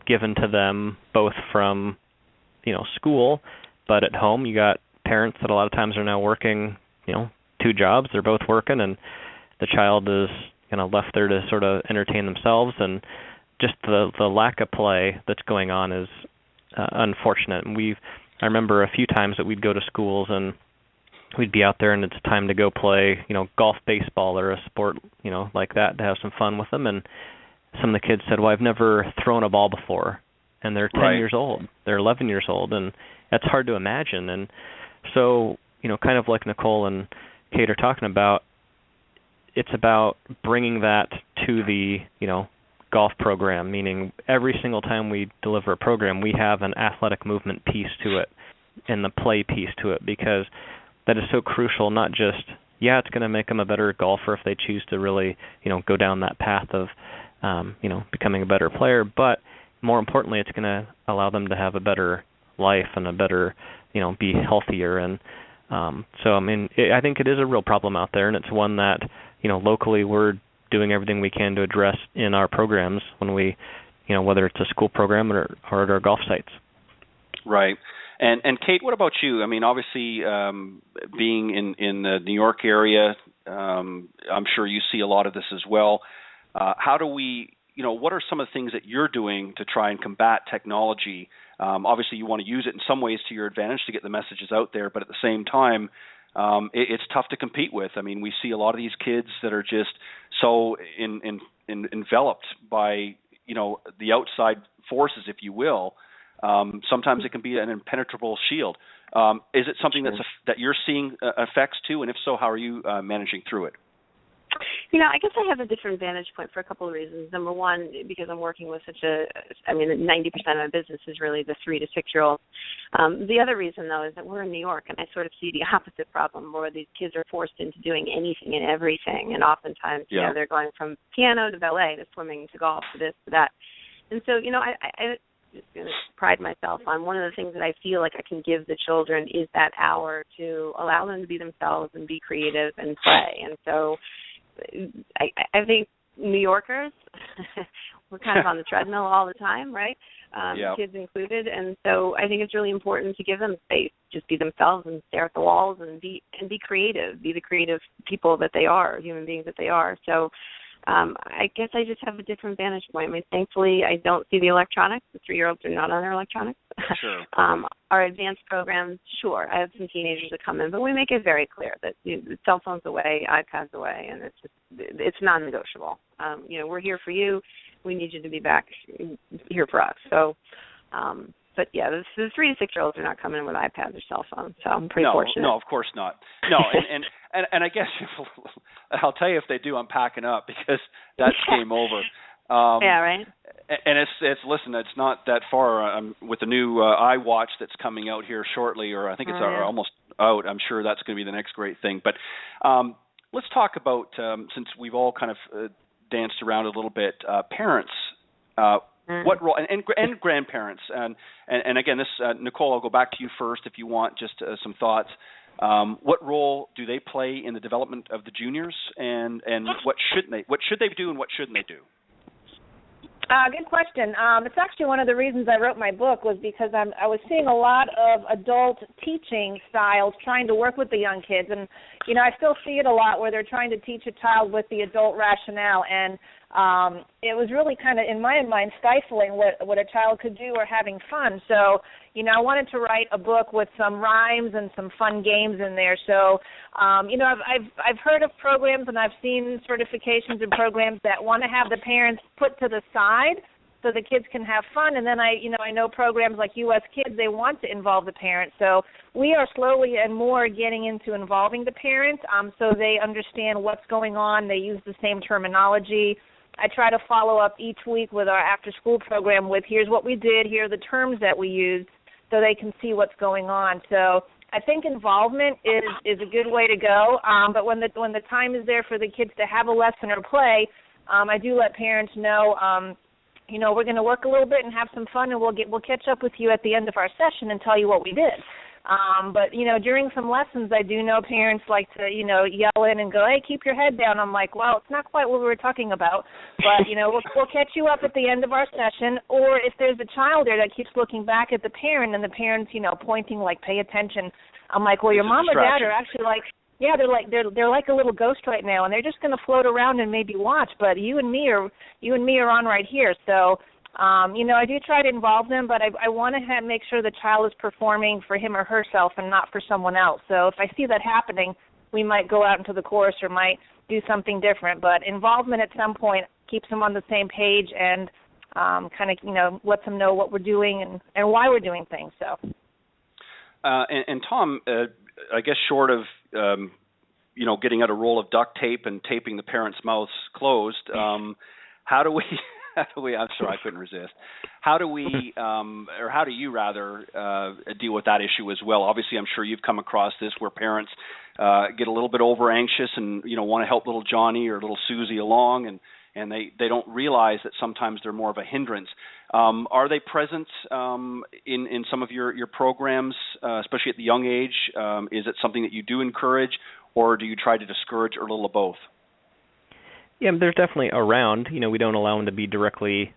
Speaker 4: given to them both from, school, but at home you got parents that a lot of times are now working, 2 jobs. They're both working, and the child is left there to sort of entertain themselves, and just the lack of play that's going on is unfortunate. And I remember a few times that we'd go to schools and we'd be out there, and it's time to go play, golf, baseball, or a sport, like that, to have some fun with them. And some of the kids said, "Well, I've never thrown a ball before," and they're 10 years old, they're 11 years old, and that's hard to imagine. And so, kind of like Nicole and Kate are talking about, it's about bringing that to the, golf program, meaning every single time we deliver a program, we have an athletic movement piece to it and the play piece to it, because that is so crucial. Not just, it's going to make them a better golfer if they choose to really, go down that path of, becoming a better player, but more importantly, it's going to allow them to have a better life and a better, be healthier. And so, I mean, I think it is a real problem out there, and it's one that, locally we're doing everything we can to address in our programs when we, whether it's a school program or at our golf sites. Right.
Speaker 2: And Kate, what about you? I mean, obviously, being in the New York area, I'm sure you see a lot of this as well. How do we, what are some of the things that you're doing to try and combat technology? Obviously, you want to use it in some ways to your advantage to get the messages out there, but at the same time, it's tough to compete with. I mean, we see a lot of these kids that are just so enveloped by, the outside forces, if you will. Sometimes it can be an impenetrable shield. Is it something that you're seeing effects too? And if so, how are you managing through it?
Speaker 5: I guess I have a different vantage point for a couple of reasons. Number one, because I'm working with 90% of my business is really the 3 to 6 year olds. The other reason, though, is that we're in New York, and I sort of see the opposite problem, where these kids are forced into doing anything and everything, and oftentimes, they're going from piano to ballet to swimming to golf to this to that. And so, I just going to pride myself on one of the things that I feel like I can give the children is that hour to allow them to be themselves and be creative and play. And so I think New Yorkers, we're kind of on the treadmill all the time, right? Kids included. And so I think it's really important to give them space, just be themselves and stare at the walls and be creative, be the creative people that they are, human beings that they are. So I guess I just have a different vantage point. I mean, thankfully, I don't see the electronics. The 3-year-olds are not on their electronics.
Speaker 2: Sure.
Speaker 5: Our advanced programs, sure. I have some teenagers that come in, but we make it very clear that cell phones away, iPads away, and it's non-negotiable. We're here for you. We need you to be back here for us. So, but yeah, the 3 to 6 year olds are not coming in with iPads or cell phones, so I'm pretty fortunate.
Speaker 2: No, of course not. No, and I guess I'll tell you if they do, I'm packing up because that's game over.
Speaker 5: Yeah, right.
Speaker 2: And it's listen, it's not that far. With the new iWatch that's coming out here shortly, or I think it's almost out. I'm sure that's going to be the next great thing. But let's talk about since we've all kind of danced around a little bit, parents. What role, and grandparents, and again, this Nicole, I'll go back to you first if you want just some thoughts. What role do they play in the development of the juniors, and what should they do and what shouldn't they do?
Speaker 3: Good question. It's actually one of the reasons I wrote my book was because I was seeing a lot of adult teaching styles trying to work with the young kids, and I still see it a lot where they're trying to teach a child with the adult rationale, and it was really kind of, in my mind, stifling what a child could do or having fun. So, I wanted to write a book with some rhymes and some fun games in there. So, I've heard of programs and I've seen certifications and programs that want to have the parents put to the side so the kids can have fun. And then I know programs like U.S. Kids, they want to involve the parents. So we are slowly and more getting into involving the parents so they understand what's going on. They use the same terminology. I try to follow up each week with our after-school program with here's what we did, here are the terms that we used, so they can see what's going on. So I think involvement is a good way to go. But when the time is there for the kids to have a lesson or play, I do let parents know, we're going to work a little bit and have some fun, and we'll catch up with you at the end of our session and tell you what we did. But during some lessons, I do know parents like to, yell in and go, hey, keep your head down. I'm like, well, it's not quite what we were talking about, but, we'll catch you up at the end of our session. Or if there's a child there that keeps looking back at the parent and the parent's, pointing like, pay attention, I'm like, well, your mom or dad are actually like, yeah, they're like a little ghost right now, and they're just going to float around and maybe watch, but you and me are on right here. So, I do try to involve them, but I want to make sure the child is performing for him or herself and not for someone else. So if I see that happening, we might go out into the course or might do something different. But involvement at some point keeps them on the same page and lets them know what we're doing and why we're doing things. So.
Speaker 2: And Tom, I guess short of getting out a roll of duct tape and taping the parents' mouths closed, how do we? I'm sorry, I couldn't resist. How do we, or how do you rather, deal with that issue as well? Obviously, I'm sure you've come across this where parents get a little bit over anxious and want to help little Johnny or little Susie along, and they don't realize that sometimes they're more of a hindrance. Are they present in some of your programs, especially at the young age? Is it something that you do encourage, or do you try to discourage, or a little of both?
Speaker 4: Yeah, they're definitely around. We don't allow them to be directly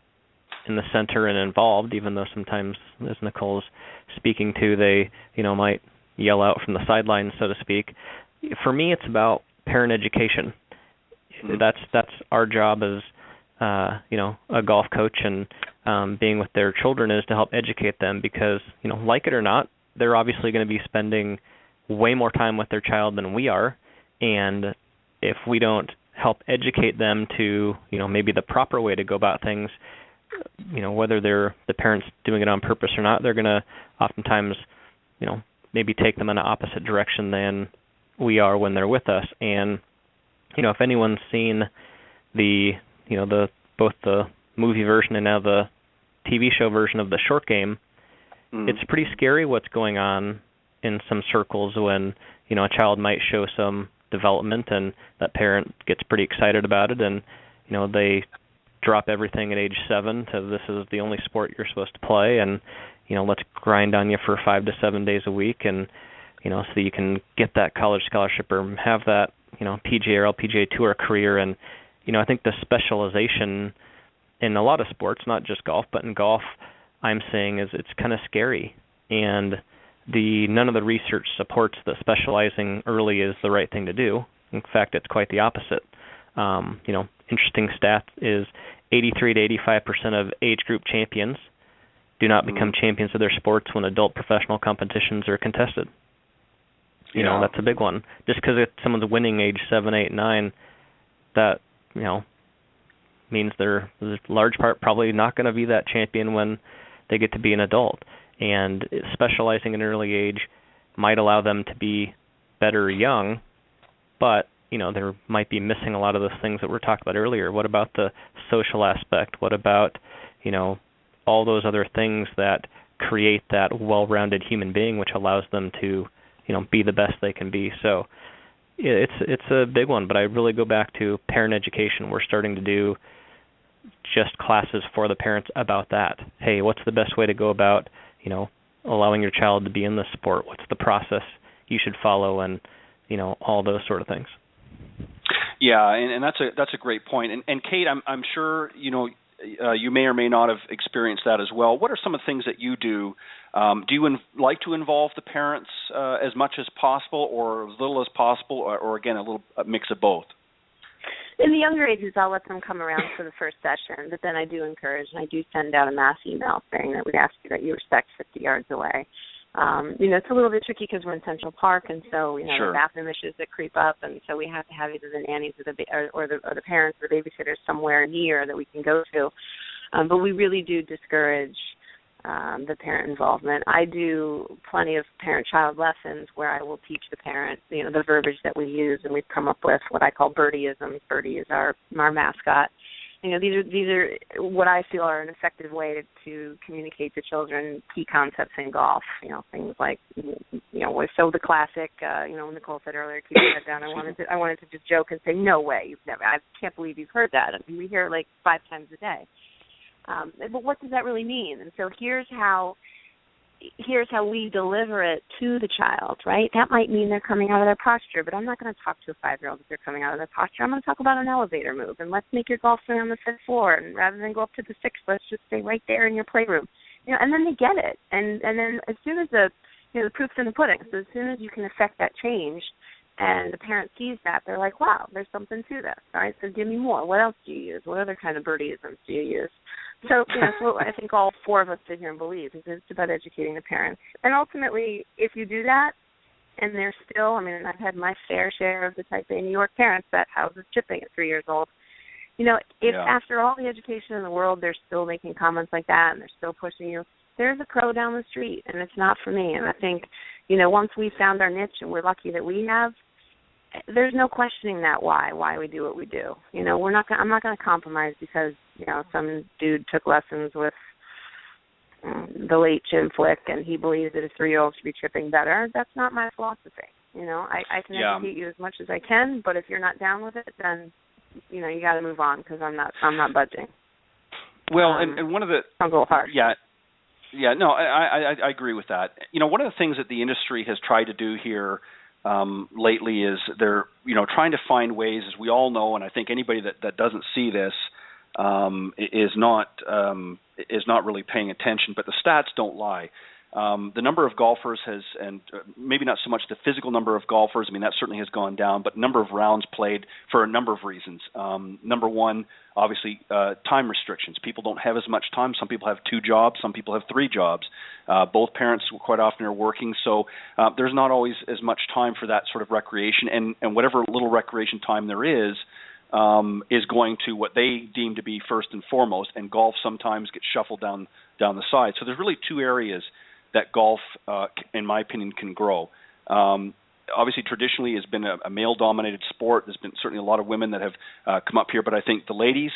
Speaker 4: in the center and involved, even though sometimes, as Nicole's speaking to, they, might yell out from the sidelines, so to speak. For me, it's about parent education. Mm-hmm. That's our job as, a golf coach and being with their children is to help educate them because, like it or not, they're obviously going to be spending way more time with their child than we are. And if we don't help educate them to, maybe the proper way to go about things, whether they're the parents doing it on purpose or not, they're going to oftentimes, maybe take them in an opposite direction than we are when they're with us. And, if anyone's seen both the movie version and now the TV show version of the short game, it's pretty scary what's going on in some circles when, a child might show some development and that parent gets pretty excited about it and they drop everything at age 7 to this is the only sport you're supposed to play and let's grind on you for 5 to 7 days a week and so you can get that college scholarship or have that PGA or LPGA Tour career. And I think the specialization in a lot of sports, not just golf, but in golf, I'm saying is it's kind of scary and none of the research supports that specializing early is the right thing to do. In fact, it's quite the opposite. Interesting stat is 83 to 85% of age group champions do not become champions of their sports when adult professional competitions are contested. That's a big one. Just because someone's winning age 7, 8, 9, that, means they're, in large part, probably not going to be that champion when they get to be an adult. And specializing in an early age might allow them to be better young, but, there might be missing a lot of those things that we were talking about earlier. What about the social aspect? What about, all those other things that create that well-rounded human being, which allows them to, be the best they can be? So it's a big one, but I really go back to parent education. We're starting to do just classes for the parents about that. Hey, what's the best way to go about, allowing your child to be in the sport? What's the process you should follow, and all those sort of things.
Speaker 2: Yeah, and that's a great point. And Kate, I'm sure you may or may not have experienced that as well. What are some of the things that you do? Do you like to involve the parents as much as possible, or as little as possible, or again a mix of both?
Speaker 5: In the younger ages, I'll let them come around for the first session, but then I do encourage, and I do send out a mass email saying that we ask you that you respect 50 yards away. It's a little bit tricky because we're in Central Park, and so
Speaker 2: Sure.
Speaker 5: there are bathroom issues that creep up, and so we have to have either the nannies or the parents or the babysitters somewhere near that we can go to. But we really do discourage the parent involvement. I do plenty of parent-child lessons where I will teach the parent, the verbiage that we use, and we've come up with what I call birdieisms. Birdie is our mascot. These are what I feel are an effective way to communicate to children key concepts in golf. Things like, so the classic, when Nicole said earlier, keep your head down. I wanted to just joke and say, no way, I can't believe you've heard that. I mean, we hear it like 5 times a day. But what does that really mean? And so here's how we deliver it to the child, right? That might mean they're coming out of their posture, but I'm not going to talk to a 5-year-old if they're coming out of their posture. I'm going to talk about an elevator move, and let's make your golf swing on the 5th floor, and rather than go up to the 6th, let's just stay right there in your playroom. And then they get it. And then as soon as the proof's in the pudding, so as soon as you can affect that change, and the parent sees that, they're like, wow, there's something to this. All right, so give me more. What else do you use? What other kind of birdieisms do you use? So, so I think all 4 of us sit here and believe is it's about educating the parents. And ultimately, if you do that, and they're still, I've had my fair share of the type A New York parents that houses chipping at 3 years old. If after all the education in the world, they're still making comments like that and they're still pushing you, there's a pro down the street, and it's not for me. And I think, once we found our niche, and we're lucky that we have, there's no questioning that why we do what we do. I'm not going to compromise because some dude took lessons with the late Jim Flick and he believes that a 3-year-old should be tripping better. That's not my philosophy. I can educate you as much as I can, but if you're not down with it, then you got to move on because I'm not budging.
Speaker 2: Well, and one of the
Speaker 5: I'll go hard.
Speaker 2: Yeah, no, I agree with that. One of the things that the industry has tried to do here lately is they're trying to find ways, as we all know, and I think anybody that doesn't see this is not really paying attention, but the stats don't lie. The number of golfers has, and maybe not so much the physical number of golfers, that certainly has gone down, but number of rounds played for a number of reasons. Number one, obviously, time restrictions. People don't have as much time. Some people have 2 jobs. Some people have 3 jobs. Both parents quite often are working, so there's not always as much time for that sort of recreation, and whatever little recreation time there is going to what they deem to be first and foremost, and golf sometimes gets shuffled down the side. So there's really 2 areas that golf, in my opinion, can grow. Obviously, traditionally, has been a male-dominated sport. There's been certainly a lot of women that have come up here, but I think the ladies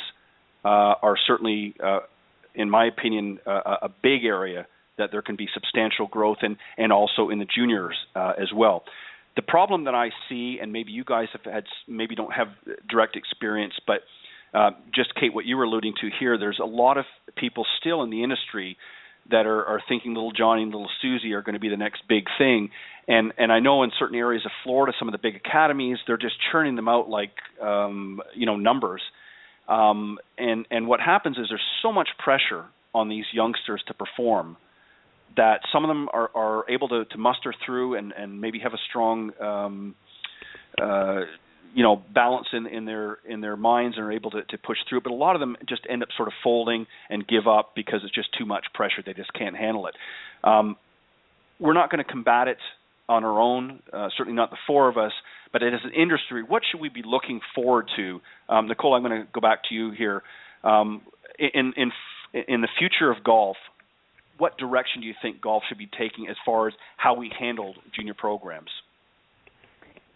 Speaker 2: are certainly, in my opinion, a big area that there can be substantial growth in, and also in the juniors as well. The problem that I see, and maybe you guys maybe don't have direct experience, but just, Kate, what you were alluding to here, there's a lot of people still in the industry that are thinking little Johnny and little Susie are going to be the next big thing. And I know in certain areas of Florida, some of the big academies, they're just churning them out like, numbers. And what happens is there's so much pressure on these youngsters to perform that some of them are able to muster through and maybe have a strong balance in their minds and are able to push through. But a lot of them just end up sort of folding and give up because it's just too much pressure. They just can't handle it. We're not going to combat it on our own, certainly not the 4 of us, but as an industry, what should we be looking forward to? Nicole, I'm going to go back to you here. In the future of golf, what direction do you think golf should be taking as far as how we handle junior programs?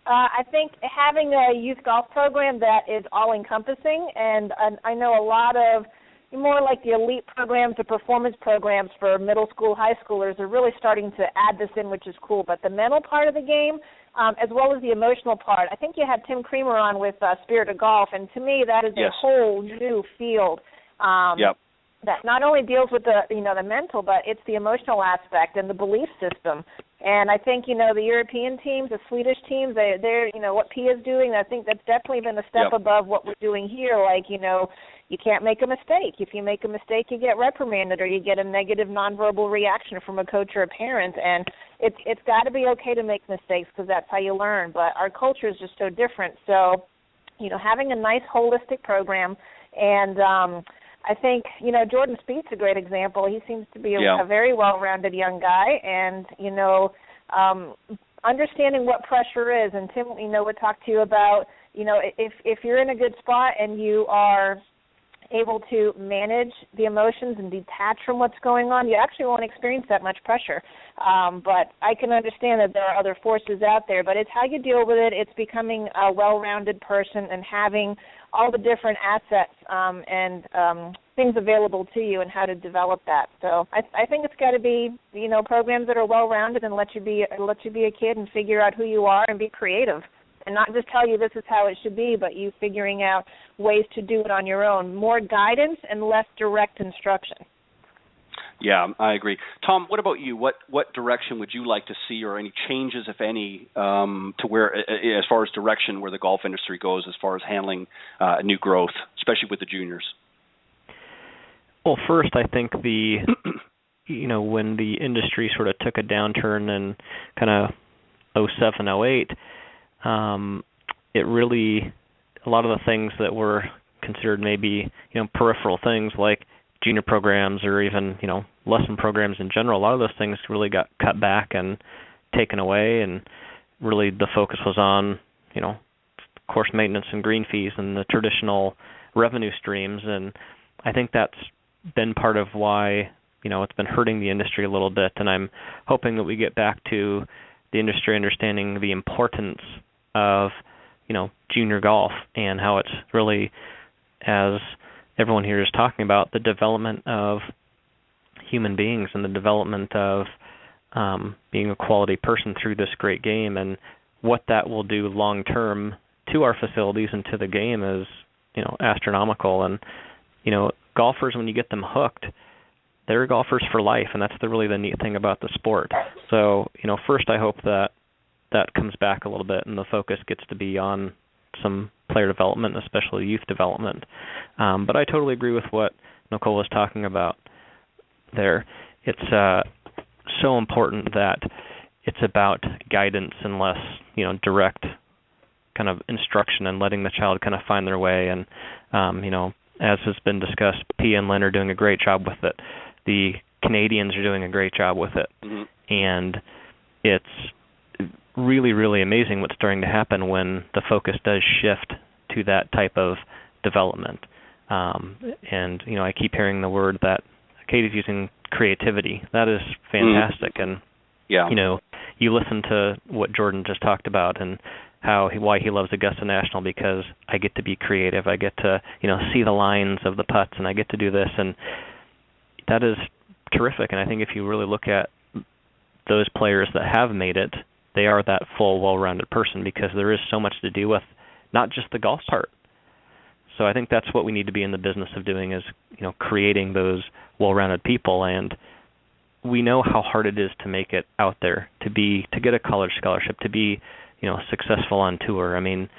Speaker 3: I think having a youth golf program that is all-encompassing, and I know a lot of more like the elite programs, the performance programs for middle school, high schoolers are really starting to add this in, which is cool. But the mental part of the game, as well as the emotional part, I think you had Tim Creamer on with Spirit of Golf, and to me that is a whole new field That not only deals with the the mental, but it's the emotional aspect and the belief system. And I think the European teams, the Swedish teams, they're what Pia's doing. I think that's definitely been a step above what we're doing here. Like you can't make a mistake. If you make a mistake, you get reprimanded or you get a negative nonverbal reaction from a coach or a parent. And it's got to be okay to make mistakes because that's how you learn. But our culture is just so different. So having a nice holistic program and I think, Jordan Spieth's a great example. He seems to be a very well-rounded young guy, and, understanding what pressure is. And Tim, would talk to you about, if you're in a good spot and you are able to manage the emotions and detach from what's going on, you actually won't experience that much pressure. But I can understand that there are other forces out there, but it's how you deal with it. It's becoming a well-rounded person and having all the different assets and things available to you and how to develop that. So I think it's got to be, programs that are well-rounded and let you be a kid and figure out who you are and be creative. And not just tell you this is how it should be, but you figuring out ways to do it on your own. More guidance and less direct instruction.
Speaker 2: Yeah, I agree. Tom, what about you? What direction would you like to see, or any changes, if any, to where, as far as direction, where the golf industry goes as far as handling new growth, especially with the juniors?
Speaker 4: Well, first, I think when the industry sort of took a downturn in kind of 07, 08, it really, a lot of the things that were considered maybe, peripheral things like junior programs or even, lesson programs in general, a lot of those things really got cut back and taken away, and really the focus was on, course maintenance and green fees and the traditional revenue streams. And I think that's been part of why, it's been hurting the industry a little bit. And I'm hoping that we get back to the industry understanding the importance of, junior golf and how it's really, as everyone here is talking about, the development of human beings and the development of being a quality person through this great game, and what that will do long term to our facilities and to the game is, astronomical. And, golfers, when you get them hooked, they're golfers for life, and that's really the neat thing about the sport. So, first I hope that comes back a little bit and the focus gets to be on some player development, especially youth development. But I totally agree with what Nicole was talking about there. It's so important that it's about guidance and less, direct kind of instruction and letting the child kind of find their way. And, as has been discussed, Pia and Lynn are doing a great job with it. The Canadians are doing a great job with it. Mm-hmm. And it's really, really amazing what's starting to happen when the focus does shift to that type of development. And, I keep hearing the word that Katie's using, creativity. That is fantastic. And, you listen to what Jordan just talked about and why he loves Augusta National, because I get to be creative. I get to, see the lines of the putts, and I get to do this. And that is terrific. And I think if you really look at those players that have made it, they are that full, well-rounded person, because there is so much to do with not just the golf part. So I think that's what we need to be in the business of doing, is, creating those well-rounded people. And we know how hard it is to make it out there, to get a college scholarship, to be, successful on tour. I mean,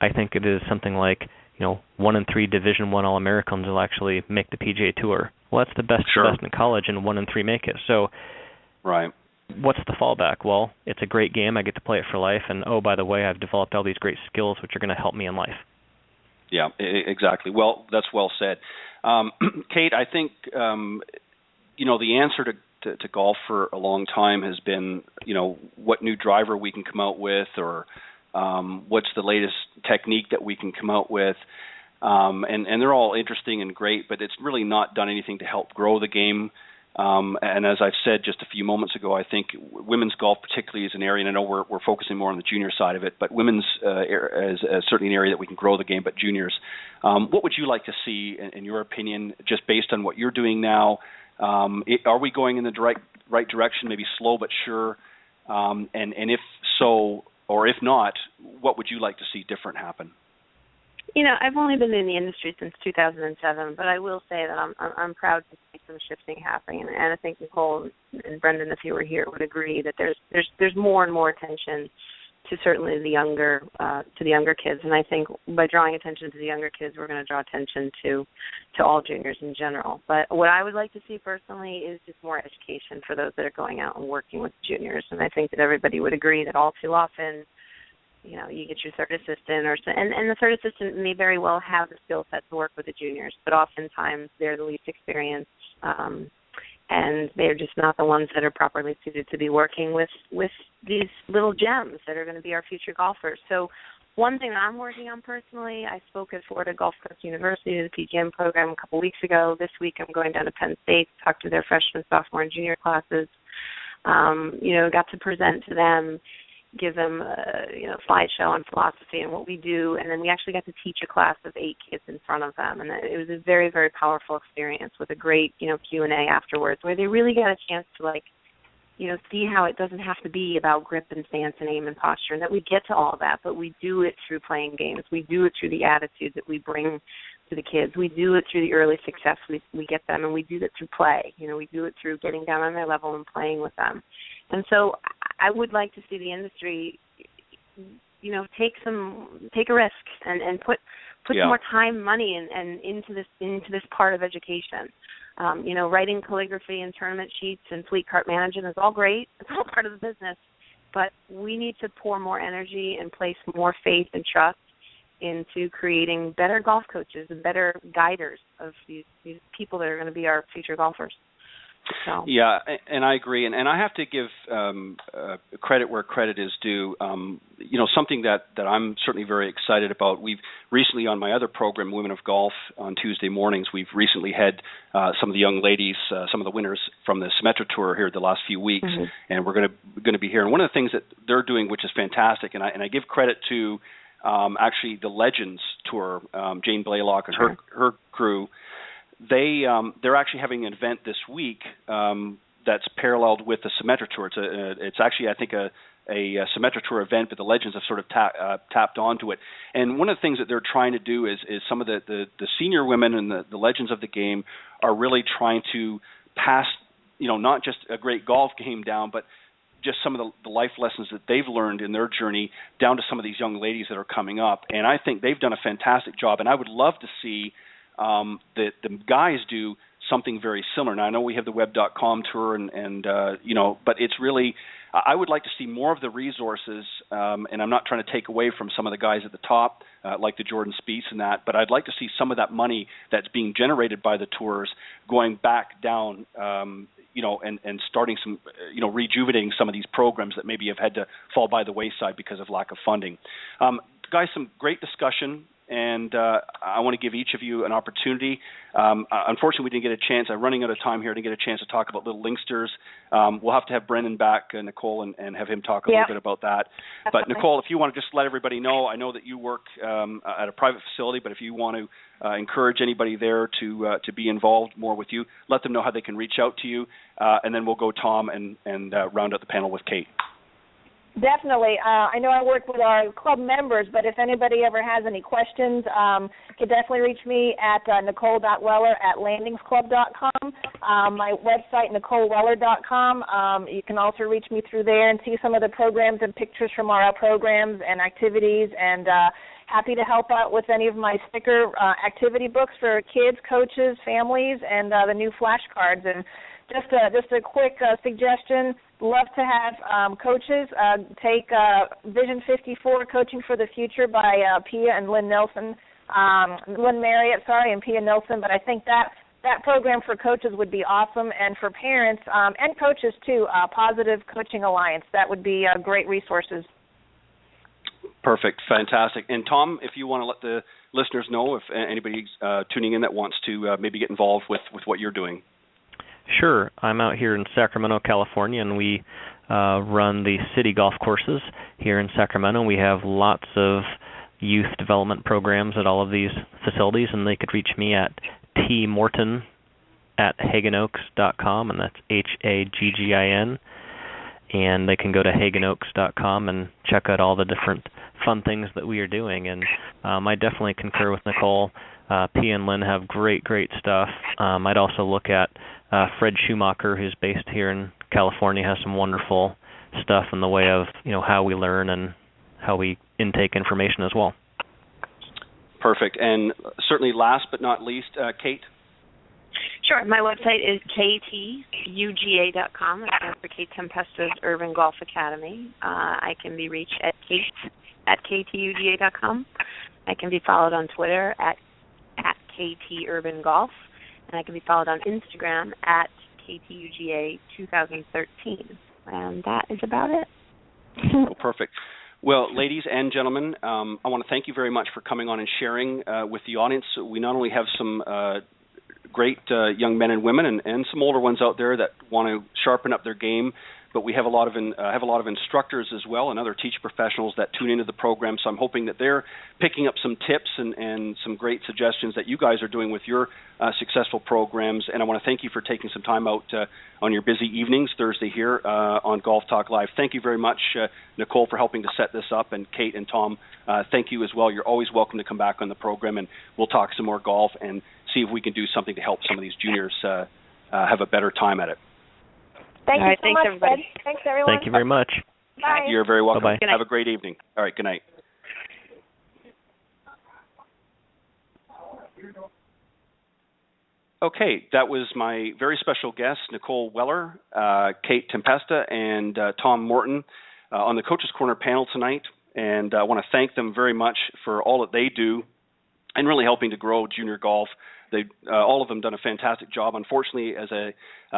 Speaker 4: I think it is something like, 1 in 3 Division I All-Americans will actually make the PGA Tour. Well, that's the best in college, and 1 in 3 make it. So,
Speaker 2: right.
Speaker 4: What's the fallback? Well, it's a great game. I get to play it for life. And, oh, by the way, I've developed all these great skills which are going to help me in life.
Speaker 2: Yeah, exactly. Well, that's well said. Kate, I think, the answer to golf for a long time has been, what new driver we can come out with, or what's the latest technique that we can come out with. And they're all interesting and great, but it's really not done anything to help grow the game. And as I've said just a few moments ago, I think women's golf particularly is an area, and I know we're focusing more on the junior side of it, but women's is certainly an area that we can grow the game, but juniors. What would you like to see, in your opinion, just based on what you're doing now? Are we going in the right direction, maybe slow but sure? And if so, or if not, what would you like to see different happen?
Speaker 5: I've only been in the industry since 2007, but I will say that I'm proud to see some shifting happening, and I think Nicole and Brendan, if you were here, would agree that there's more and more attention to certainly the younger kids, and I think by drawing attention to the younger kids, we're going to draw attention to all juniors in general. But what I would like to see personally is just more education for those that are going out and working with juniors, and I think that everybody would agree that all too often, you get your third assistant, and the third assistant may very well have the skill set to work with the juniors, but oftentimes they're the least experienced, and they're just not the ones that are properly suited to be working with these little gems that are going to be our future golfers. So one thing that I'm working on personally, I spoke at Florida Gulf Coast University, the PGM program, a couple weeks ago. This week I'm going down to Penn State to talk to their freshman, sophomore, and junior classes. Got to present to them, give them a slideshow on philosophy and what we do, and then we actually got to teach a class of 8 kids in front of them, and it was a very, very powerful experience with a great Q&A afterwards, where they really got a chance to see how it doesn't have to be about grip and stance and aim and posture, and that we get to all that, but we do it through playing games. We do it through the attitude that we bring to the kids. We do it through the early success we get them, and we do it through play. We do it through getting down on their level and playing with them. And so I would like to see the industry, take a risk and put some more time, money, and into this part of education. Writing calligraphy and tournament sheets and fleet cart management is all great. It's all part of the business, but we need to pour more energy and place more faith and trust into creating better golf coaches and better guiders of these people that are going to be our future golfers. So.
Speaker 2: Yeah, and I agree, and I have to give credit where credit is due. Something that I'm certainly very excited about. We've recently, on my other program, Women of Golf, on Tuesday mornings, we've recently had some of the young ladies, some of the winners from the Symetra Tour here the last few weeks, and we're going to be here. And one of the things that they're doing, which is fantastic, and I give credit to actually the Legends Tour, Jane Blaylock and her crew. They're actually having an event this week that's paralleled with the Symetra Tour. It's actually, I think, a Symetra Tour event, but the Legends have sort of tapped onto it. And one of the things that they're trying to do is some of the senior women and the legends of the game are really trying to pass, not just a great golf game down, but just some of the life lessons that they've learned in their journey down to some of these young ladies that are coming up. And I think they've done a fantastic job, and I would love to see the guys do something very similar. Now, I know we have the web.com tour, but it's really, I would like to see more of the resources, and I'm not trying to take away from some of the guys at the top, like the Jordan Spieths and that, but I'd like to see some of that money that's being generated by the tours going back down, and starting some, rejuvenating some of these programs that maybe have had to fall by the wayside because of lack of funding. Guys, some great discussion. And I want to give each of you an opportunity. Unfortunately, we didn't get a chance. I'm running out of time here. I didn't get a chance to talk about Little Linksters. We'll have to have Brendan back, Nicole, and have him talk a little bit about that. But, Nicole, if you want to just let everybody know, I know that you work at a private facility, but if you want to encourage anybody there to be involved more with you, let them know how they can reach out to you. And then we'll go Tom and round out the panel with Kate.
Speaker 3: Definitely. I know I work with our club members, but if anybody ever has any questions, you can definitely reach me at nicole.weller@landingsclub.com. My website, nicoleweller.com. You can also reach me through there and see some of the programs and pictures from our programs and activities, and happy to help out with any of my sticker activity books for kids, coaches, families, and the new flashcards. And just a quick suggestion, love to have coaches take Vision 54, Coaching for the Future by Pia and Lynn Marriott, and Pia Nilsson. But I think that program for coaches would be awesome, and for parents and coaches too, Positive Coaching Alliance. That would be great resources.
Speaker 2: Perfect. Fantastic. And Tom, if you want to let the listeners know if anybody's tuning in that wants to maybe get involved with what you're doing.
Speaker 4: Sure. I'm out here in Sacramento, California, and we run the city golf courses here in Sacramento. We have lots of youth development programs at all of these facilities, and they could reach me at tmorton@hagenoaks.com, and that's HAGGIN. And they can go to hagenoaks.com and check out all the different fun things that we are doing. And I definitely concur with Nicole. P and Lynn have great stuff. I'd also look at Fred Schumacher, who's based here in California, has some wonderful stuff in the way of how we learn and how we intake information as well.
Speaker 2: Perfect. And certainly last but not least, Kate?
Speaker 5: Sure. My website is ktuga.com. It stands for Kate Tempesta's Urban Golf Academy. I can be reached at kate@ktuga.com. I can be followed on Twitter at kturbangolf, and I can be followed on Instagram at ktuga2013. And that is about it.
Speaker 2: Oh, perfect. Well, ladies and gentlemen, I want to thank you very much for coming on and sharing with the audience. We not only have some great young men and women and some older ones out there that want to sharpen up their game, but we have a lot of instructors as well and other teacher professionals that tune into the program. So I'm hoping that they're picking up some tips and some great suggestions that you guys are doing with your successful programs. And I want to thank you for taking some time out on your busy evenings Thursday here on Golf Talk Live. Thank you very much, Nicole, for helping to set this up, and Kate and Tom, thank you as well. You're always welcome to come back on the program, and we'll talk some more golf and see if we can do something to help some of these juniors have a better time at it.
Speaker 3: Thank you so
Speaker 5: thanks,
Speaker 3: much,
Speaker 5: everybody.
Speaker 3: Fred. Thanks, everyone.
Speaker 4: Thank you very much.
Speaker 3: Bye.
Speaker 2: You're very welcome.
Speaker 4: Bye-bye.
Speaker 2: Have a great evening. All right, good night. Okay, that was my very special guest, Nicole Weller, Kate Tempesta, and Tom Morton on the Coach's Corner panel tonight. And I want to thank them very much for all that they do and really helping to grow junior golf. They all of them done a fantastic job. Unfortunately, as I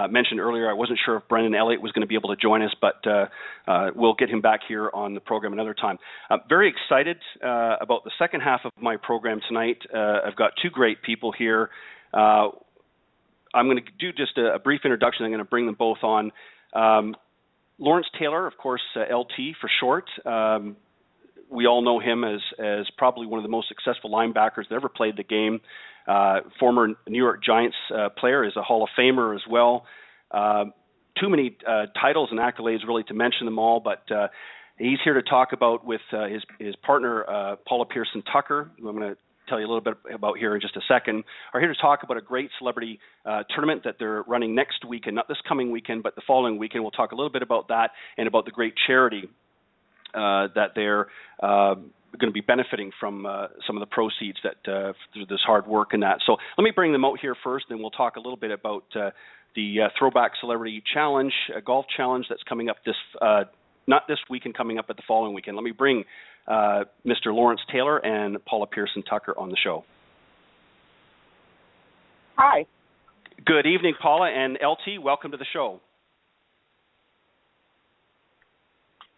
Speaker 2: mentioned earlier, I wasn't sure if Brendan Elliott was going to be able to join us, but we'll get him back here on the program another time. I'm very excited about the second half of my program tonight. I've got two great people here. I'm going to do just a brief introduction. I'm going to bring them both on. Lawrence Taylor, of course, LT for short. We all know him as probably one of the most successful linebackers that ever played the game. Former New York Giants player, is a Hall of Famer as well. Too many titles and accolades really to mention them all, but he's here to talk about with his partner, Paula Pearson-Tucker, who I'm going to tell you a little bit about here in just a second, are here to talk about a great celebrity tournament that they're running next weekend, not this coming weekend, but the following weekend. We'll talk a little bit about that and about the great charity that they're going to be benefiting from some of the proceeds that through this hard work and that. So let me bring them out here first, and we'll talk a little bit about the Throwback Celebrity Challenge, a golf challenge that's coming up not this weekend, coming up at the following weekend. Let me bring Mr. Lawrence Taylor and Paula Pearson-Tucker on the show.
Speaker 6: Hi.
Speaker 2: Good evening, Paula and LT. Welcome to the show.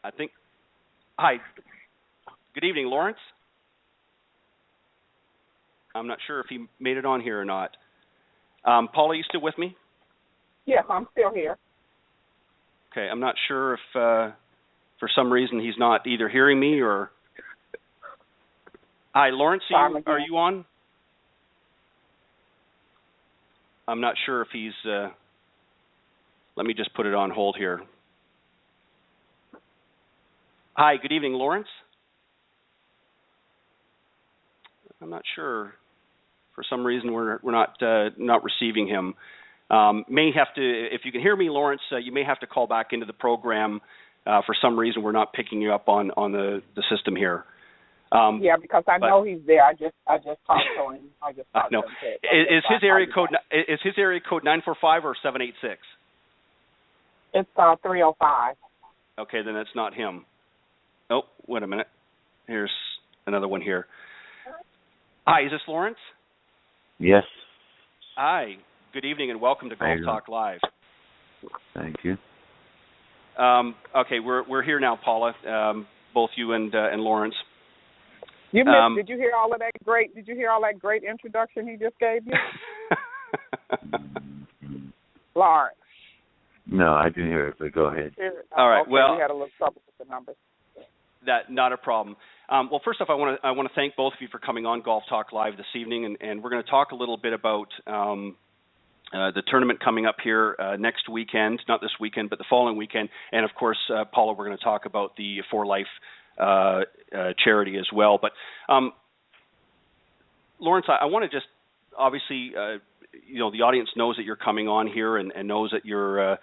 Speaker 2: Hi. Good evening, Lawrence. I'm not sure if he made it on here or not. Paula, you still with me?
Speaker 6: Yes, I'm still here.
Speaker 2: Okay, I'm not sure if for some reason he's not either hearing me or... Hi, Lawrence, are you on? I'm not sure if he's... let me just put it on hold here. Hi, good evening, Lawrence. I'm not sure. For some reason, we're not receiving him. May have to, if you can hear me, Lawrence, you may have to call back into the program. For some reason, we're not picking you up on the system here.
Speaker 6: Yeah, because I know he's there. I just talked to him.
Speaker 2: No. Is his area code 945 or 786?
Speaker 6: It's 305.
Speaker 2: Okay, then it's not him. Oh, wait a minute. Here's another one here. Hi, is this Lawrence?
Speaker 7: Yes.
Speaker 2: Hi. Good evening and welcome to Golf Talk Live.
Speaker 7: Thank you.
Speaker 2: Okay, we're here now, Paula. Both you and Lawrence.
Speaker 6: You missed, did you hear all that great? Did you hear all that great introduction he just gave you, Lawrence?
Speaker 7: No, I didn't hear it, but go ahead.
Speaker 2: All right.
Speaker 6: Okay,
Speaker 2: well,
Speaker 6: we had a little trouble with the numbers.
Speaker 2: That not a problem. Well, first off, I want to thank both of you for coming on Golf Talk Live this evening, and we're going to talk a little bit about the tournament coming up here next weekend, not this weekend, but the following weekend, and of course, Paula, we're going to talk about the For Life charity as well. But Lawrence, I want to just obviously, the audience knows that you're coming on here and knows that you're a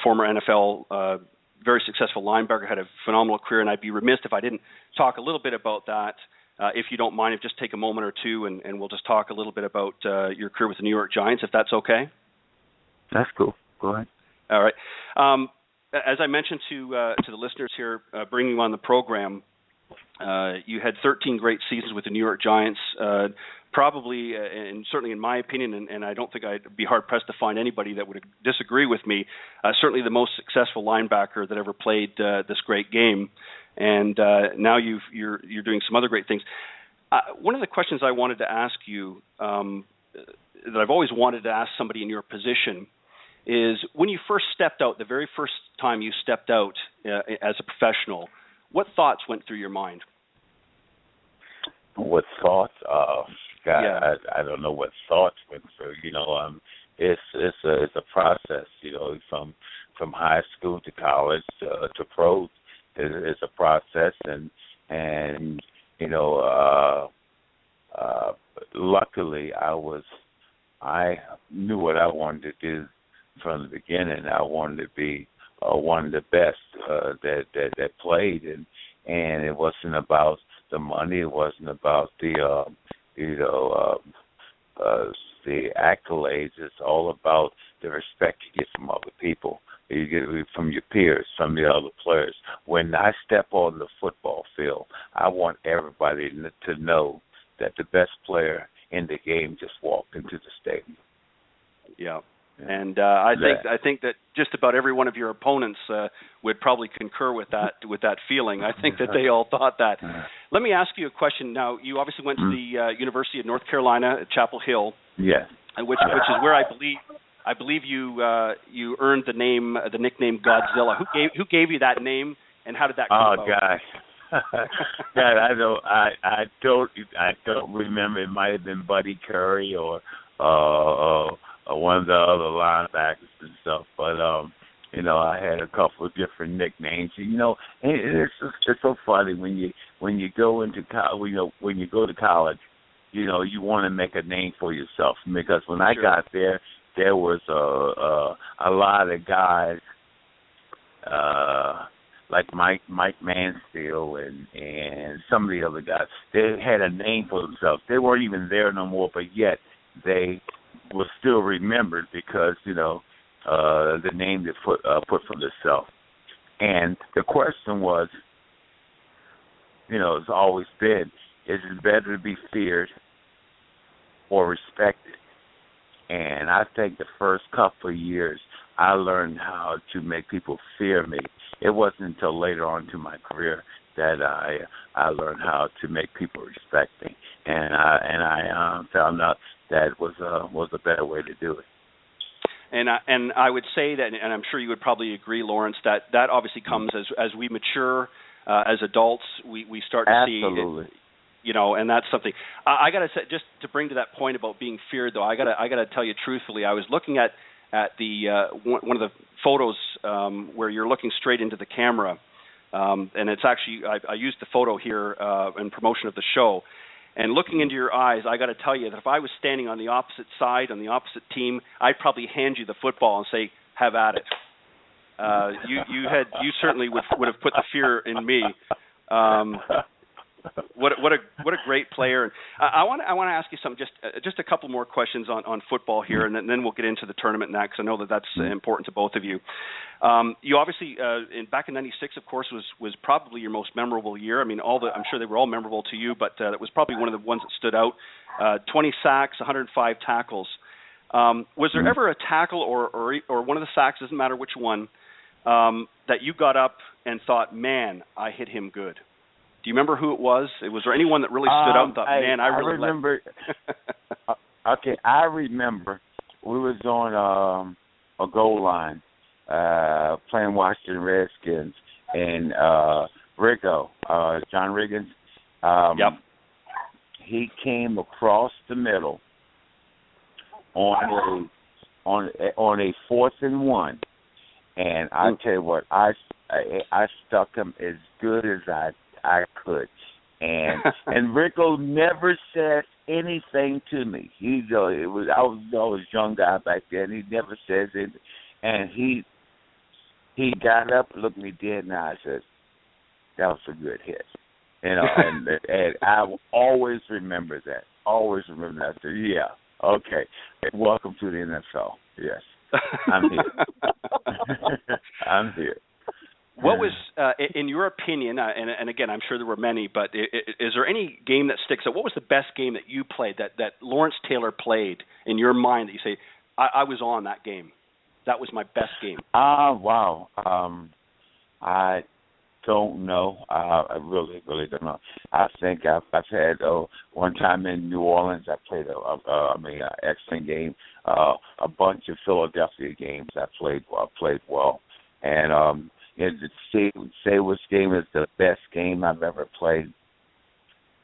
Speaker 2: former NFL, very successful linebacker, had a phenomenal career, and I'd be remiss if I didn't talk a little bit about that. If you don't mind, just take a moment or two, and we'll just talk a little bit about your career with the New York Giants, if that's okay.
Speaker 7: That's cool. Go ahead.
Speaker 2: All right. As I mentioned to the listeners here, bringing you on the program, you had 13 great seasons with the New York Giants. Probably, and certainly in my opinion, and I don't think I'd be hard-pressed to find anybody that would disagree with me, certainly the most successful linebacker that ever played this great game. And now you're doing some other great things. One of the questions I wanted to ask you that I've always wanted to ask somebody in your position is, when you first stepped out, the very first time you stepped out as a professional, what thoughts went through your mind?
Speaker 7: What thoughts? God,
Speaker 2: yeah.
Speaker 7: I don't know what thoughts went through. It's a process. From high school to college to pros, it's a process, and luckily I knew what I wanted to do from the beginning. I wanted to be one of the best that played, and it wasn't about the money. It wasn't about the accolades. It's all about the respect you get from other people. You get it from your peers, from the other players. When I step on the football field, I want everybody to know that the best player in the game just walked into the stadium.
Speaker 2: Yeah. And I think that just about every one of your opponents would probably concur with that feeling. I think that they all thought that. Let me ask you a question. Now, you obviously went to the University of North Carolina at Chapel Hill.
Speaker 7: Yes.
Speaker 2: Which is where I believe you earned the nickname Godzilla. Who gave you that name, and how did that come about?
Speaker 7: Oh gosh. God, I don't remember. It might have been Buddy Curry or one of the other linebackers and stuff, but I had a couple of different nicknames. It's so funny when you go into when you go to college, you want to make a name for yourself, because when I got there was a lot of guys like Mike Mansfield and some of the other guys. They had a name for themselves. They weren't even there no more, but yet they was still remembered because the name they put for themselves. And the question was, it's always been, is it better to be feared or respected? And I think the first couple of years I learned how to make people fear me. It wasn't until later on to my career that I learned how to make people respect me, and I found out that was a better way to do it.
Speaker 2: And I would say that, and I'm sure you would probably agree, Lawrence, that obviously comes as we mature as adults. We start to
Speaker 7: Absolutely.
Speaker 2: see, and that's something. I got to say, just to bring to that point about being feared, though, I got to tell you truthfully, I was looking at the one of the photos where you're looking straight into the camera, and it's actually I used the photo here in promotion of the show. And looking into your eyes, I got to tell you that if I was standing on the opposite side, on the opposite team, I'd probably hand you the football and say, "Have at it." You certainly would have put the fear in me. What a great player. And I want to ask you something, just a couple more questions on football here, and then we'll get into the tournament next. I know that's important to both of you. You obviously back in '96, of course, was probably your most memorable year. I mean, I'm sure they were all memorable to you, but that was probably one of the ones that stood out. 20 sacks, 105 tackles. Was there ever a tackle or one of the sacks, doesn't matter which one, that you got up and thought, "Man, I hit him good"? Do you remember who it was? Was there anyone that really stood out and thought, "Man, I really
Speaker 7: remember"? Okay, I remember we was on a goal line playing Washington Redskins, and Riggo, John Riggins.
Speaker 2: Yep.
Speaker 7: He came across the middle on a 4th and 1, and I tell you what, I stuck him as good as I could. And Rico never said anything to me. I was a young guy back then. He never says it, and he got up, looked me dead in the eye, and said, "That was a good hit." You know, and I will always remember that. Always remember that. So, yeah, okay. Welcome to the NFL. Yes, I'm here. I'm here.
Speaker 2: What was, in your opinion, and again, I'm sure there were many, but is there any game that sticks out? What was the best game that you played, that Lawrence Taylor played in your mind that you say, I was on that game? That was my best game.
Speaker 7: Wow. I don't know. I really don't know. I think I've had one time in New Orleans I played an excellent game. A bunch of Philadelphia games I played well, and to say which game is the best game I've ever played.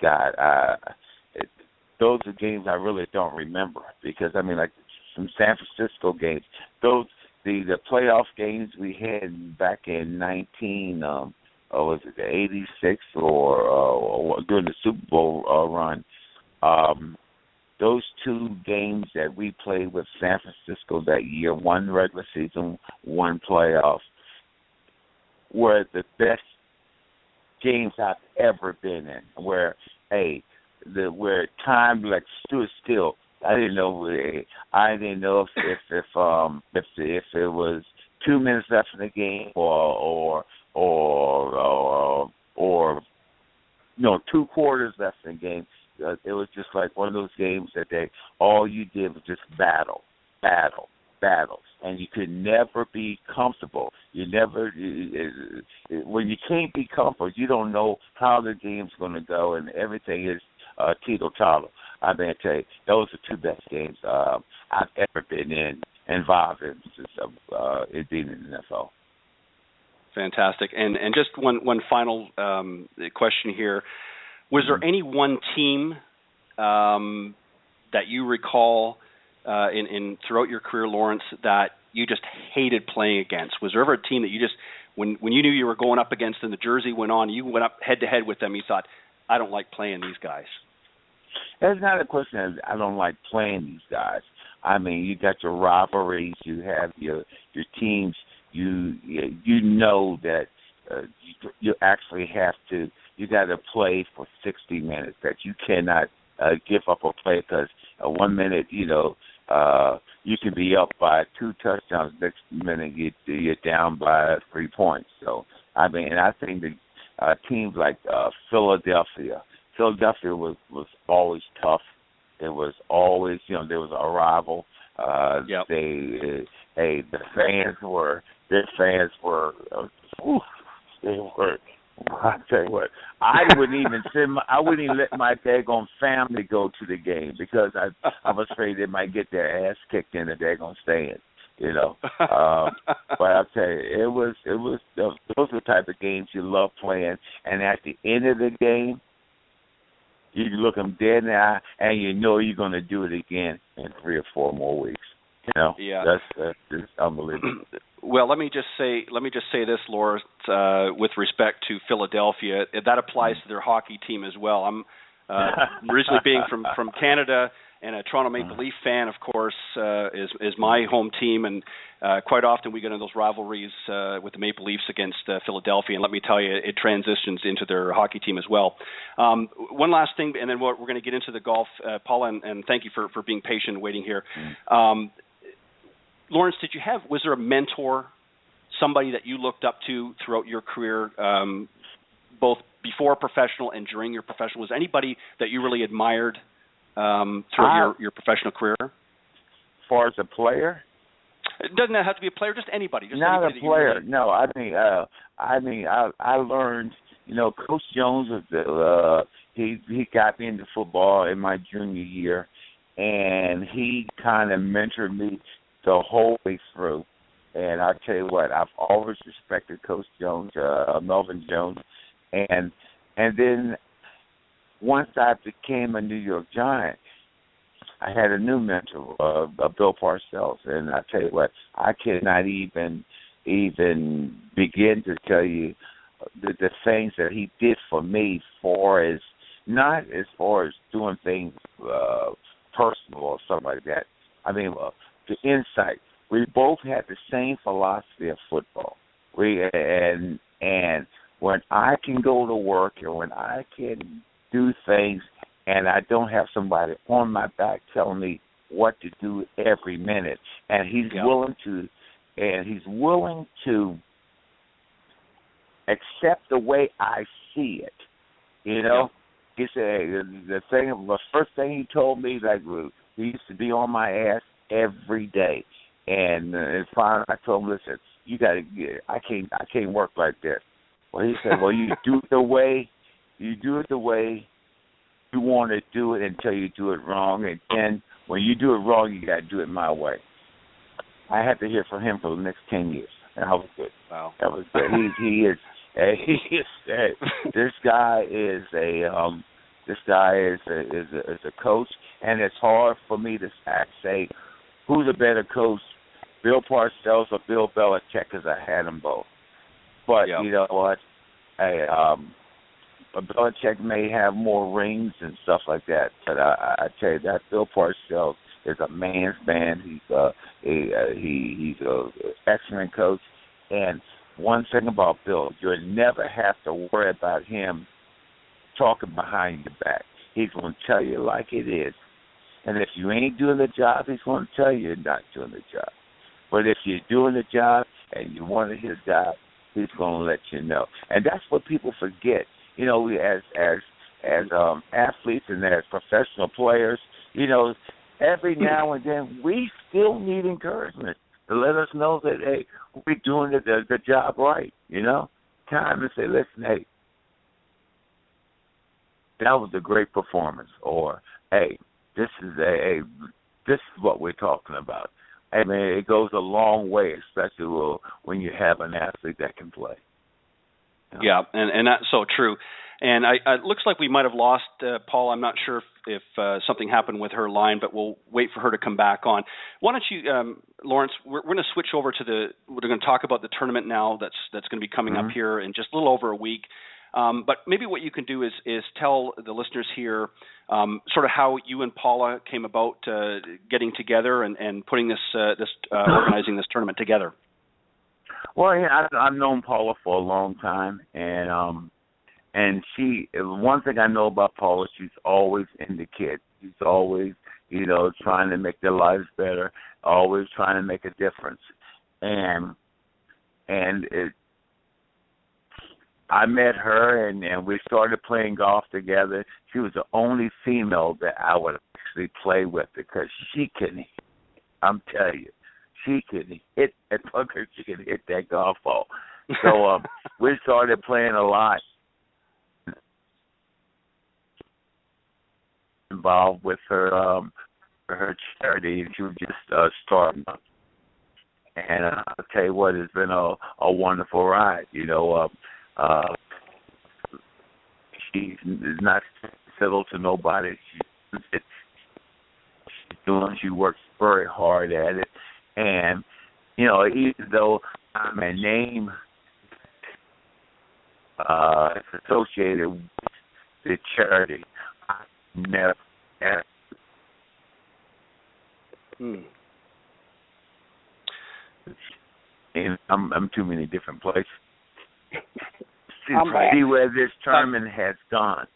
Speaker 7: God, those are games I really don't remember because like some San Francisco games. Those the playoff games we had back in 86 or during the Super Bowl run. Those two games that we played with San Francisco that year, one regular season, one playoff, were the best games I've ever been in. Where time stood still. I didn't know if it was 2 minutes left in the game or 2 quarters left in the game. It was just like one of those games that all you did was just battle, and you could never be comfortable. When you can't be comfortable, you don't know how the game's going to go, and everything is teeter-totter. I mean, I tell you, those are 2 best games I've ever been involved in since it being in the NFL.
Speaker 2: Fantastic. And just one final question here. Was there any one team that you recall in throughout your career, Lawrence, that you just hated playing against? Was there ever a team that you just, when you knew you were going up against and the jersey went on, you went up head-to-head with them, you thought, I don't like playing these guys?
Speaker 7: It's not a question of I don't like playing these guys. I mean, you got your rivalries, you have your teams. You know that you actually have to. You got to play for 60 minutes. That you cannot give up a play because 1 minute, you can be up by 2 touchdowns. Next minute, you're down by 3 points. So I mean, and I think the teams like Philadelphia was always tough. It was always, there was a rival.
Speaker 2: Yep.
Speaker 7: The fans were. Their fans were. They were. I tell you what, I wouldn't even let my daggone family go to the game because I'm afraid they might get their ass kicked in the daggone stand. But I'll tell you, it was those are the type of games you love playing, and at the end of the game, you look them dead in the eye, and you know you're going to do it again in 3 or 4 more weeks.
Speaker 2: Yeah.
Speaker 7: That's just unbelievable.
Speaker 2: Well, let me just say this, Laura, with respect to Philadelphia, that applies to their hockey team as well. I'm originally being from Canada, and a Toronto Maple Leaf fan, of course, is my home team, and quite often we get into those rivalries with the Maple Leafs against Philadelphia, and let me tell you, it transitions into their hockey team as well. One last thing, and then we're going to get into the golf, Paula, and thank you for being patient and waiting here. Lawrence, was there a mentor, somebody that you looked up to throughout your career, both before professional and during your professional? Was anybody that you really admired throughout your professional career? As
Speaker 7: far as a player?
Speaker 2: It doesn't have to be a player, just anybody.
Speaker 7: Not
Speaker 2: anybody
Speaker 7: a player. No, I learned. Coach Jones was he got me into football in my junior year, and he kind of mentored me the whole way through. And I'll tell you what, I've always respected Coach Jones, Melvin Jones, and then once I became a New York Giant, I had a new mentor, Bill Parcells, and I tell you what, I cannot even begin to tell you the things that he did for me, not as far as doing things personal or something like that. I mean, the insight. We both had the same philosophy of football. And when I can go to work and when I can do things and I don't have somebody on my back telling me what to do every minute, and he's willing to accept the way I see it, you know. He said the first thing he told me, like, he used to be on my ass every day, and finally I told him, listen, I can't work like this. Well, he said, well, you do it the way you want to do it until you do it wrong, and then when you do it wrong, you got to do it my way. I had to hear from him for the next 10 years, and that was good.
Speaker 2: Wow,
Speaker 7: that was good. This guy is a coach, and it's hard for me to say who's a better coach, Bill Parcells or Bill Belichick, because I had them both. But you know what? Belichick may have more rings and stuff like that, but I tell you that Bill Parcells is a man's man. He's a excellent coach, and one thing about Bill, you'll never have to worry about him talking behind your back. He's going to tell you like it is. And if you ain't doing the job, he's going to tell you you're not doing the job. But if you're doing the job and you want his job, he's going to let you know. And that's what people forget. You know, we as athletes and as professional players, you know, every now and then we still need encouragement to let us know that, hey, we're doing the job right, you know. Time to say, listen, hey, that was a great performance, or hey, this is what we're talking about. I mean, it goes a long way, especially when you have an athlete that can play. You know?
Speaker 2: Yeah, and that's so true. And it looks like we might have lost Paul. I'm not sure if something happened with her line, but we'll wait for her to come back on. Why don't you, Lawrence? We're going to switch over to we're going to talk about the tournament now. That's going to be coming up here in just a little over a week. But maybe what you can do is tell the listeners here sort of how you and Paula came about getting together and putting this organizing this tournament together.
Speaker 7: Well, yeah, I've known Paula for a long time, and she. One thing I know about Paula, she's always into kids. She's always, you know, trying to make their lives better, always trying to make a difference, and I met her, and we started playing golf together. She was the only female that I would actually play with because she can, I'm telling you, she can hit that pucker, she can hit that golf ball. So we started playing a lot. Involved with her charity, and she was just starting up. And I'll tell you what, it's been a wonderful ride, you know. She's not civil to nobody. She works very hard at it, and you know, even though my name is associated with the charity, I never asked. And I'm too many different places. See where this tournament has gone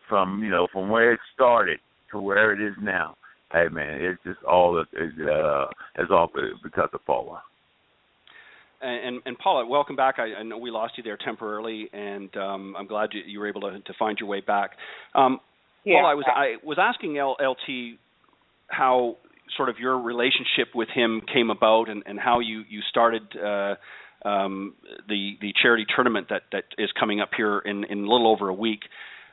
Speaker 7: from where it started to where it is now. Hey man, it's just all it's all because of Paula.
Speaker 2: And Paula, welcome back. I know we lost you there temporarily, and I'm glad you were able to find your way back. Paula, I was asking LT how sort of your relationship with him came about, and how you started the charity tournament that is coming up here in a little over a week.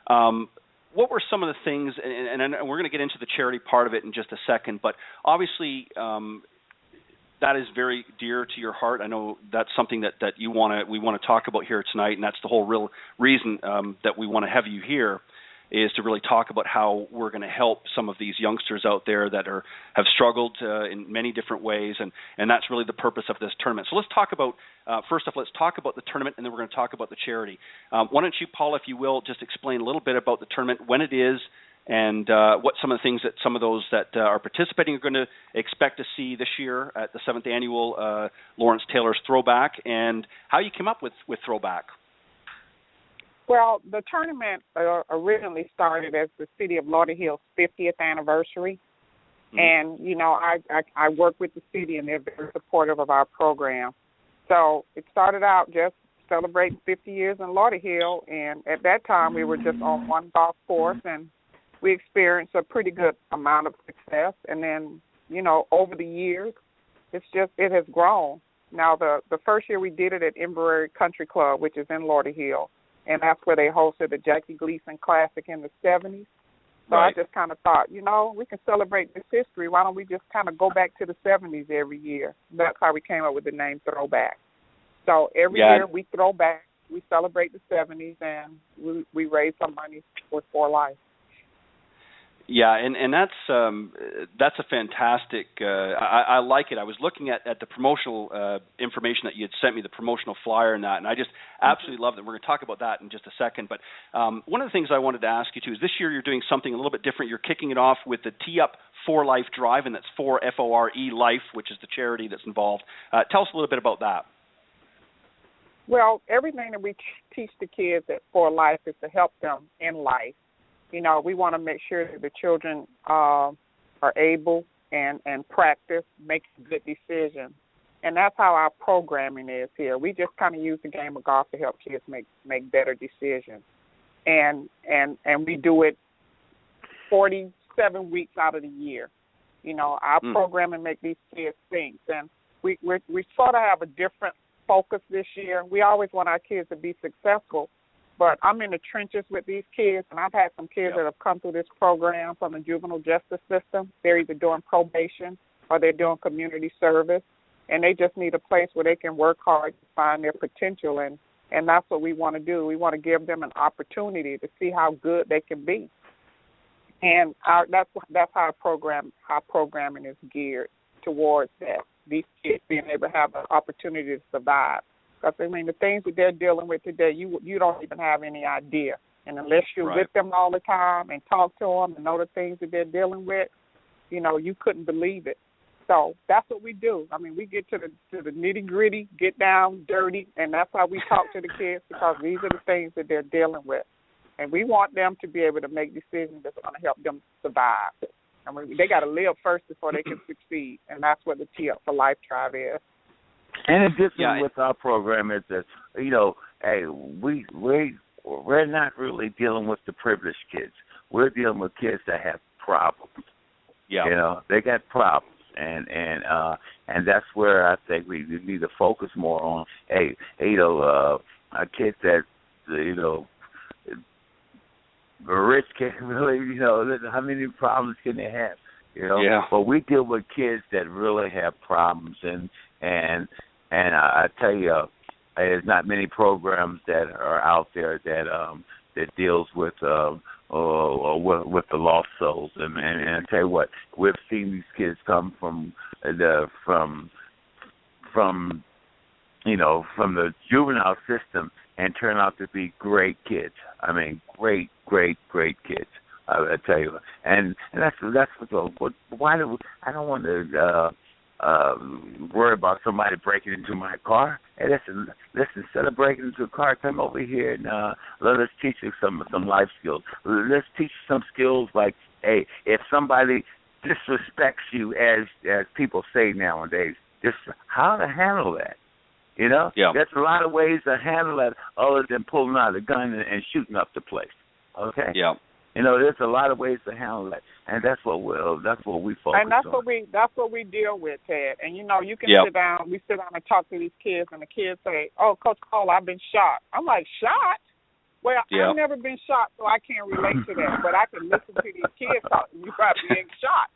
Speaker 2: What were some of the things, and we're going to get into the charity part of it in just a second, but obviously that is very dear to your heart. I know that's something that we want to talk about here tonight, and that's the whole real reason that we want to have you here. is to really talk about how we're going to help some of these youngsters out there that have struggled in many different ways, and that's really the purpose of this tournament. So let's talk about, first off, let's talk about the tournament, and then we're going to talk about the charity. Why don't you, Paula, if you will, just explain a little bit about the tournament, when it is, and what some of the things that some of those that are participating are going to expect to see this year at the 7th Annual Lawrence Taylor's Throwback, and how you came up with Throwback.
Speaker 6: Well, the tournament originally started as the City of Lauderdale's 50th anniversary. And, you know, I work with the city, and they're very supportive of our program. So it started out just celebrating 50 years in Lauderdale, and at that time we were just on one golf course, and we experienced a pretty good amount of success. And then, you know, over the years, it has grown. Now, the first year we did it at Inverary Country Club, which is in Lauderdale, and that's where they hosted the Jackie Gleason Classic in the 70s. So right. I just kind of thought, you know, we can celebrate this history. Why don't we just kind of go back to the 70s every year? That's how we came up with the name Throwback. So every year we throw back, we celebrate the 70s, and we raise some money for life.
Speaker 2: Yeah, and that's a fantastic. I like it. I was looking at the promotional information that you had sent me, the promotional flyer and that, and I just absolutely love it. We're going to talk about that in just a second. But one of the things I wanted to ask you too is this year you're doing something a little bit different. You're kicking it off with the Tee Up For Life Drive, and that's for FORE Life, which is the charity that's involved. Tell us a little bit about that.
Speaker 6: Well, everything that we teach the kids at For Life is to help them in life. You know, we want to make sure that the children are able and practice making good decisions. And that's how our programming is here. We just kind of use the game of golf to help kids make better decisions. And we do it 47 weeks out of the year. You know, our programming make these kids think. And we sort of have a different focus this year. We always want our kids to be successful. But I'm in the trenches with these kids, and I've had some kids that have come through this program from the juvenile justice system. They're either doing probation or they're doing community service, and they just need a place where they can work hard to find their potential, and that's what we want to do. We want to give them an opportunity to see how good they can be, and that's how our programming is geared towards that. These kids being able to have an opportunity to survive. Because, I mean, the things that they're dealing with today, you don't even have any idea. And unless you're with them all the time and talk to them and know the things that they're dealing with, you know, you couldn't believe it. So that's what we do. I mean, we get to the nitty-gritty, get down dirty, and that's how we talk to the kids, because these are the things that they're dealing with. And we want them to be able to make decisions that's going to help them survive. I mean, they got to live first before they can succeed, and that's what the Tee Up for Life Drive is.
Speaker 7: And the difference with our program is that, you know, hey, we're not really dealing with the privileged kids. We're dealing with kids that have problems. Yeah. You know, they got problems, and that's where I think we need to focus more on. Hey, you know, kids that, you know, the rich can't really, you know, how many problems can they have? You know, but we deal with kids that really have problems, and I tell you, there's not many programs that are out there that deals with the lost souls, and I tell you what, we've seen these kids come from the juvenile system and turn out to be great kids. I mean, great kids. I tell you, and that's what. Why do I don't want to worry about somebody breaking into my car? Hey, listen. Instead of breaking into a car, come over here and let us teach you some life skills. Let's teach you some skills like, hey, if somebody disrespects you, as people say nowadays, just how to handle that. You know, there's a lot of ways to handle that other than pulling out a gun and shooting up the place. Okay. Yeah. You know, there's a lot of ways to handle that, and that's what we focus on.
Speaker 6: And that's what we deal with, Ted. And you know, you can sit down. We sit down and talk to these kids, and the kids say, "Oh, Coach Cole, I've been shot." I'm like, "Shot? Well, I've never been shot, so I can't relate to that. But I can listen to these kids talking about being shot.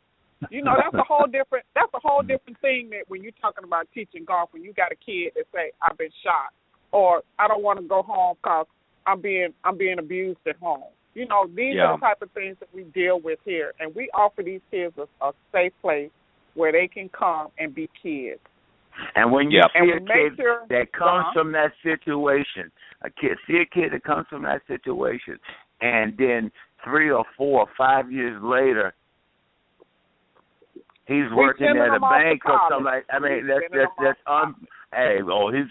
Speaker 6: You know, that's a whole different thing that when you're talking about teaching golf, when you got a kid that say, "I've been shot," or "I don't want to go home because I'm being abused at home." You know, these are the type of things that we deal with here, and we offer these kids a safe place where they can come and be kids.
Speaker 7: And when you see a kid
Speaker 6: sure,
Speaker 7: that comes from that situation, a kid that comes from that situation, and then 3 or 4 or 5 years later, he's working at a bank or something. I mean, he's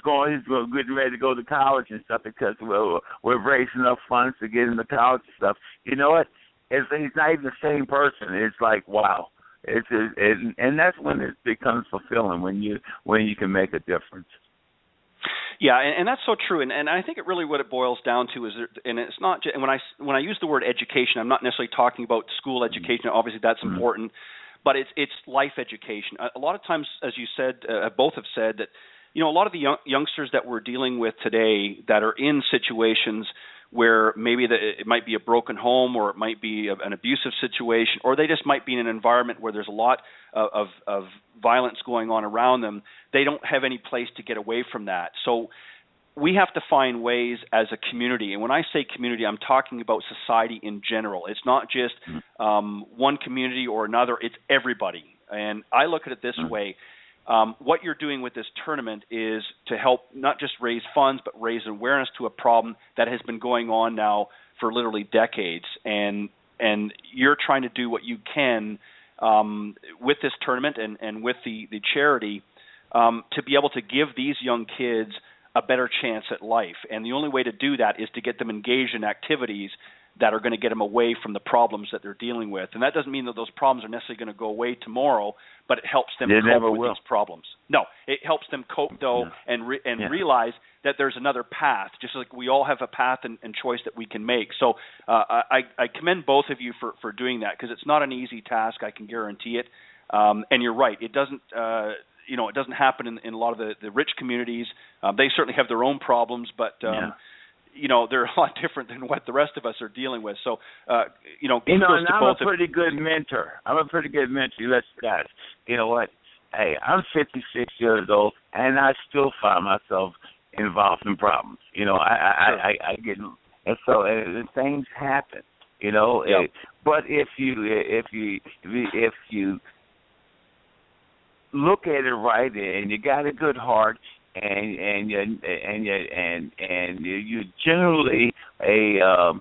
Speaker 7: getting ready to go to college and stuff because we're raising up funds to get him to college and stuff. You know what? He's not even the same person. It's like, wow. And that's when it becomes fulfilling, when you can make a difference.
Speaker 2: Yeah, and that's so true, and I think it really what it boils down to is, and it's not just, and when I use the word education, I'm not necessarily talking about school education. Obviously, that's important, but it's life education. A lot of times, as you said, both have said that, you know, a lot of the youngsters that we're dealing with today that are in situations where maybe it might be a broken home, or it might be an abusive situation, or they just might be in an environment where there's a lot of violence going on around them. They don't have any place to get away from that. So we have to find ways as a community. And when I say community, I'm talking about society in general. It's not just one community or another. It's everybody. And I look at it this way. What you're doing with this tournament is to help not just raise funds, but raise awareness to a problem that has been going on now for literally decades. And you're trying to do what you can with this tournament and with the charity to be able to give these young kids a better chance at life. And the only way to do that is to get them engaged in activities that are going to get them away from the problems that they're dealing with. And that doesn't mean that those problems are necessarily going to go away tomorrow, but it helps them cope with these problems. No, it helps them cope, though, and realize that there's another path, just like we all have a path and choice that we can make. So I commend both of you for doing that, because it's not an easy task, I can guarantee it. And you're right, it doesn't it doesn't happen in a lot of the rich communities. They certainly have their own problems, but they're a lot different than what the rest of us are dealing with. So, and
Speaker 7: I'm a pretty good mentor. Guys, you know what? Hey, I'm 56 years old, and I still find myself involved in problems. You know, I get, and so things happen. You know, but if you look at it right, and you got a good heart, and you're generally a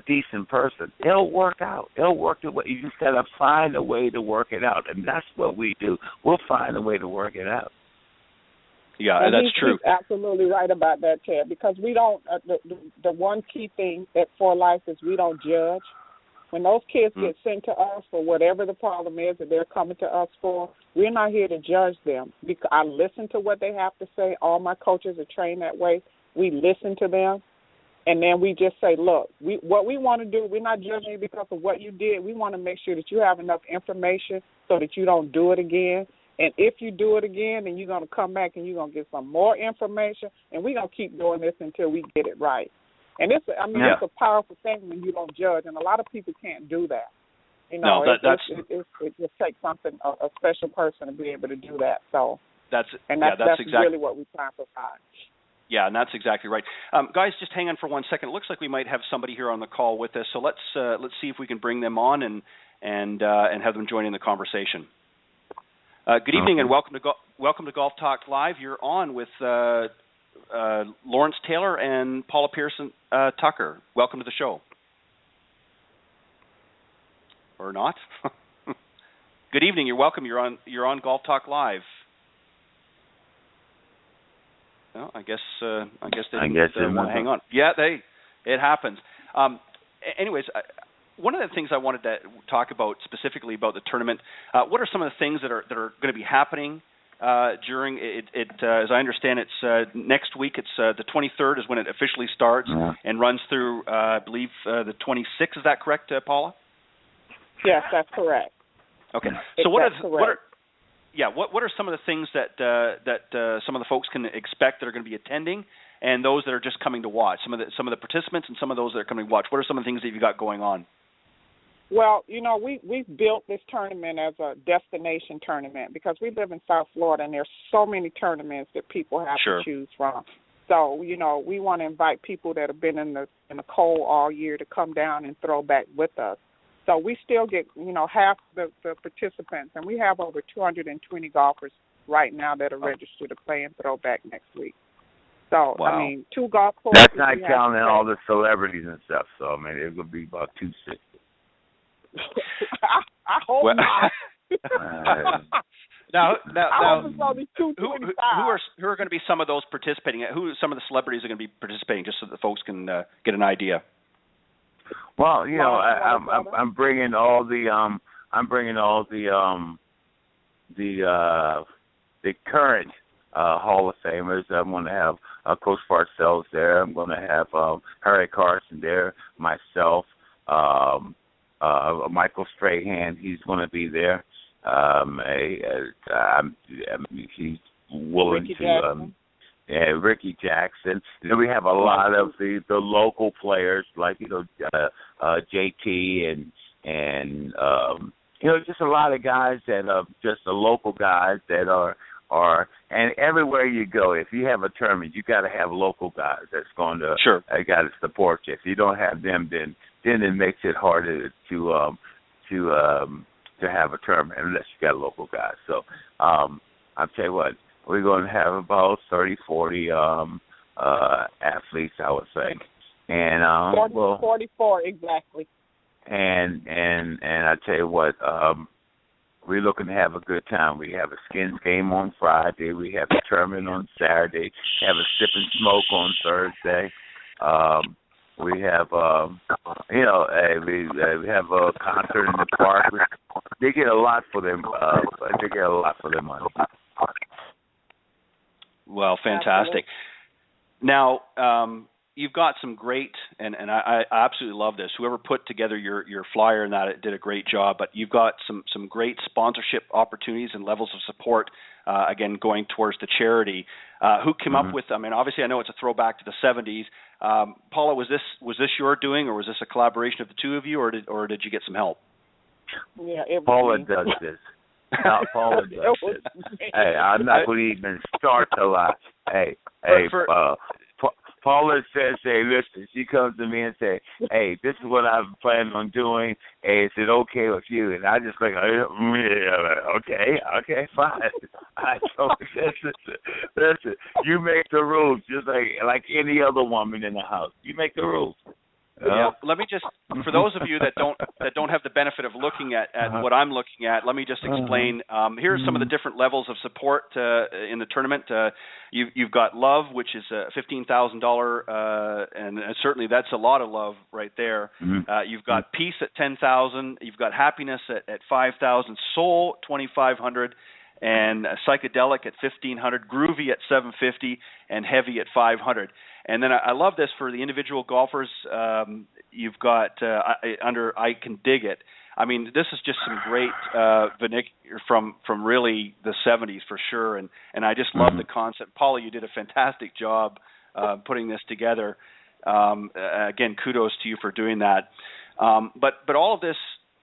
Speaker 7: decent person, it'll work out. It'll work the way. You just gotta find a way to work it out, and that's what we do. We'll find a way to work it out.
Speaker 2: Yeah, and that's true.
Speaker 6: He's absolutely right about that, Ted. Because we don't. The one key thing for life is we don't judge. When those kids get sent to us for whatever the problem is that they're coming to us for, we're not here to judge them. Because I listen to what they have to say. All my coaches are trained that way. We listen to them, and then we just say, look, what we want to do, we're not judging you because of what you did. We want to make sure that you have enough information so that you don't do it again. And if you do it again, then you're going to come back and you're going to get some more information, and we're going to keep doing this until we get it right. And it's a powerful thing when you don't judge, and a lot of people can't do that. You know, it just takes a special person to be able to do that. So that's exactly really what we try to provide.
Speaker 2: Yeah, and that's exactly right. Guys, just hang on for 1 second. It looks like we might have somebody here on the call with us. So let's see if we can bring them on and have them join in the conversation. Good evening and welcome to Golf Talk Live. You're on with Lawrence Taylor and Paula Pearson-Tucker. Welcome to the show. Or not? Good evening. You're welcome. You're on Golf Talk Live. Well, I guess they didn't want to hang on. Yeah, it happens. Anyways, one of the things I wanted to talk about specifically about the tournament. What are some of the things that are going to be happening during it? As I understand, it's next week. It's the 23rd is when it officially starts and runs through, I believe, the 26th. Is that correct, Paula?
Speaker 6: Yes, that's correct.
Speaker 2: Okay. So what are some of the things that some of the folks can expect that are going to be attending, and those that are just coming to watch? Some of the participants and some of those that are coming to watch. What are some of the things that you've got going on?
Speaker 6: Well, we've built this tournament as a destination tournament because we live in South Florida, and there's so many tournaments that people have to choose from. So So, we want to invite people that have been in the cold all year to come down and throw back with us. So we still get, half the participants, and we have over 220 golfers right now that are registered to play and throw back next week. So,
Speaker 2: wow.
Speaker 6: 2 golf courses.
Speaker 7: That's not counting all the celebrities and stuff. So, it would be about 260.
Speaker 6: I hope not.
Speaker 2: Now,
Speaker 6: I hope it's only 225.
Speaker 2: who are going to be some of those participating? Who some of the celebrities are going to be participating, just so that folks can get an idea?
Speaker 7: Well, I'm bringing all the current Hall of Famers. I'm going to have Coach Parcells there. I'm going to have Harry Carson there. Myself, Michael Strahan. He's going to be there. He's willing to. Ricky Jackson. We have a lot of the local players like JT and just a lot of guys that are just the local guys that are and everywhere you go, if you have a tournament, you got to have local guys that's going to got to support you. If you don't have them, then it makes it harder to have a tournament unless you got local guys. So I'll tell you what. We're going to have about 30, 40 athletes, I would think, and
Speaker 6: 44 exactly.
Speaker 7: And I tell you what, we're looking to have a good time. We have a skins game on Friday. We have a tournament on Saturday. We have a sip and smoke on Thursday. We have we have a concert in the park. They get a lot for them. They get a lot for their money.
Speaker 2: Well, fantastic. Now, you've got some great, and I absolutely love this. Whoever put together your flyer and that, it did a great job, but you've got some great sponsorship opportunities and levels of support, again, going towards the charity. Who came up with, obviously I know it's a throwback to the 70s. Paula, was this your doing, or was this a collaboration of the two of you, or did you get some help?
Speaker 6: Yeah, it was
Speaker 7: Paula
Speaker 6: me.
Speaker 7: does this. Now, Paula does this. Hey, I'm not going to even start till Paula says, hey, listen, she comes to me and say, hey, this is what I'm planning on doing. Hey, is it okay with you? And I just like, okay, fine. I told her, listen, you make the rules just like any other woman in the house. You make the rules.
Speaker 2: Yeah. Let me just, for those of you that don't have the benefit of looking at what I'm looking at, let me just explain. Here's some of the different levels of support in the tournament. You've got love, which is $15,000, and certainly that's a lot of love right there. You've got peace at $10,000. You've got happiness at $5,000. Soul $2,500. And psychedelic at $1,500, groovy at $750, and heavy at $500. And then I love this for the individual golfers. You've got under I Can Dig It. This is just some great vernacular from really the 70s for sure. And I just love the concept. Paula, you did a fantastic job putting this together. Again, kudos to you for doing that. But all of this,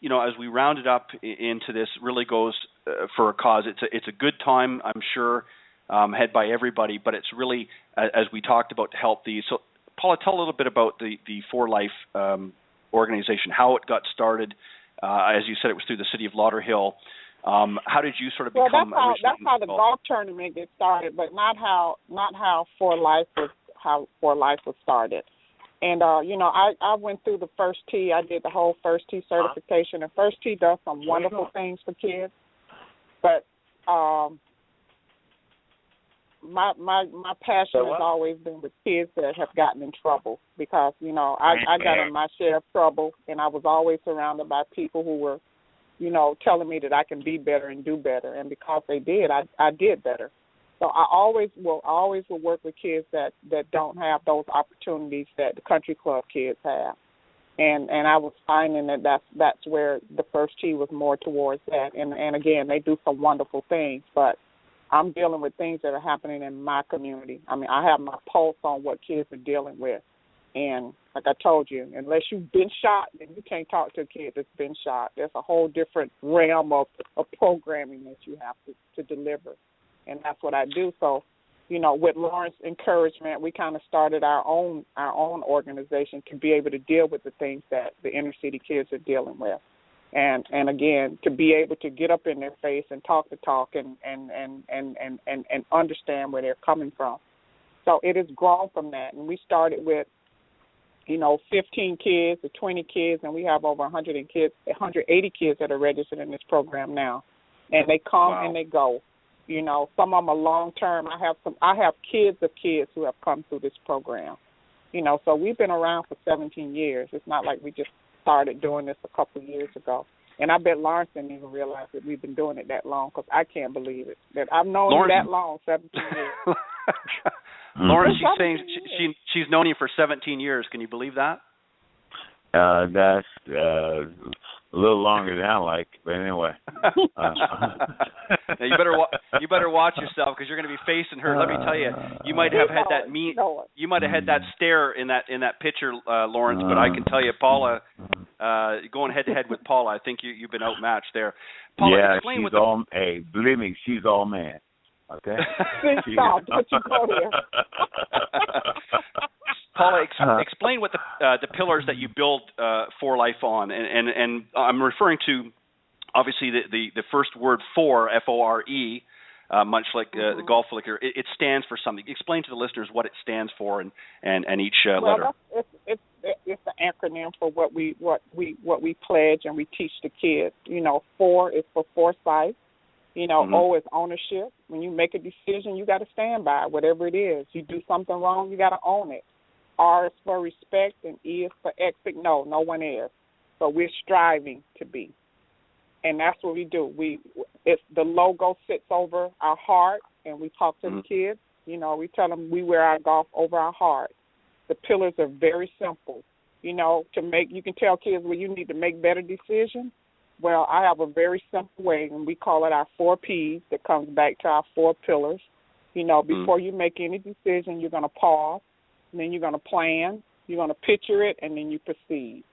Speaker 2: as we round it up into this, really goes for a cause. It's a good time, I'm sure, had by everybody, but it's really, as we talked about, to help these. So, Paula, tell a little bit about the For Life organization, how it got started. As you said, it was through the city of Lauderhill. How did you sort of become?
Speaker 6: That's how the golf tournament gets started, but not how For Life was started. And I went through the First Tee. I did the whole First Tee certification, and First Tee does some wonderful things for kids. But my passion has always been with kids that have gotten in trouble, because I got in my share of trouble, and I was always surrounded by people who were telling me that I can be better and do better, and because they did, I did better. So I always will work with kids that don't have those opportunities that the country club kids have, and I was finding that's where the First Tee was more towards that. And again, they do some wonderful things, but I'm dealing with things that are happening in my community. I have my pulse on what kids are dealing with, and like I told you, unless you've been shot, then you can't talk to a kid that's been shot. There's a whole different realm of programming that you have to deliver. And that's what I do. So, with Lauren's encouragement, we kind of started our own organization to be able to deal with the things that the inner city kids are dealing with. And again, to be able to get up in their face and talk the talk and understand where they're coming from. So it has grown from that. And we started with, 15 kids or 20 kids, and we have over 180 kids that are registered in this program now. And they come and they go. Some of them are long term. I have kids of kids who have come through this program. So we've been around for 17 years. It's not like we just started doing this a couple of years ago. And I bet Lawrence didn't even realize that we've been doing it that long, because I can't believe it, that I've known you that long, 17 years.
Speaker 2: Lauren, she's saying she's known you for 17 years. Can you believe that?
Speaker 7: That's a little longer than I like, but anyway.
Speaker 2: Now you better watch yourself, because you're going to be facing her. Let me tell you, you might have had that you might have had that stare in that picture, Lawrence. But I can tell you, Paula, going head to head with Paula, I think you've been outmatched there. Paula,
Speaker 7: yeah,
Speaker 2: explain
Speaker 7: she's all. Hey, believe me, she's all man. Okay.
Speaker 6: Stop! Don't you go there.
Speaker 2: Paula, explain what the pillars that you build For Life on, and I'm referring to obviously the first word for, FORE, much like the golf flicker. It stands for something. Explain to the listeners what it stands for and each letter.
Speaker 6: It's an acronym for what we pledge and we teach the kids. FORE is for foresight. O is ownership. When you make a decision, you got to stand by it, whatever it is. You do something wrong, you got to own it. R is for respect, and E is for exit. No one is. So we're striving to be, and that's what we do. The logo sits over our heart, and we talk to the kids. We tell them we wear our golf over our heart. The pillars are very simple. You can tell kids, well, you need to make better decisions. Well, I have a very simple way, and we call it our 4 Ps that comes back to our 4 pillars. Before you make any decision, you're going to pause, and then you're going to plan, you're going to picture it, and then you proceed.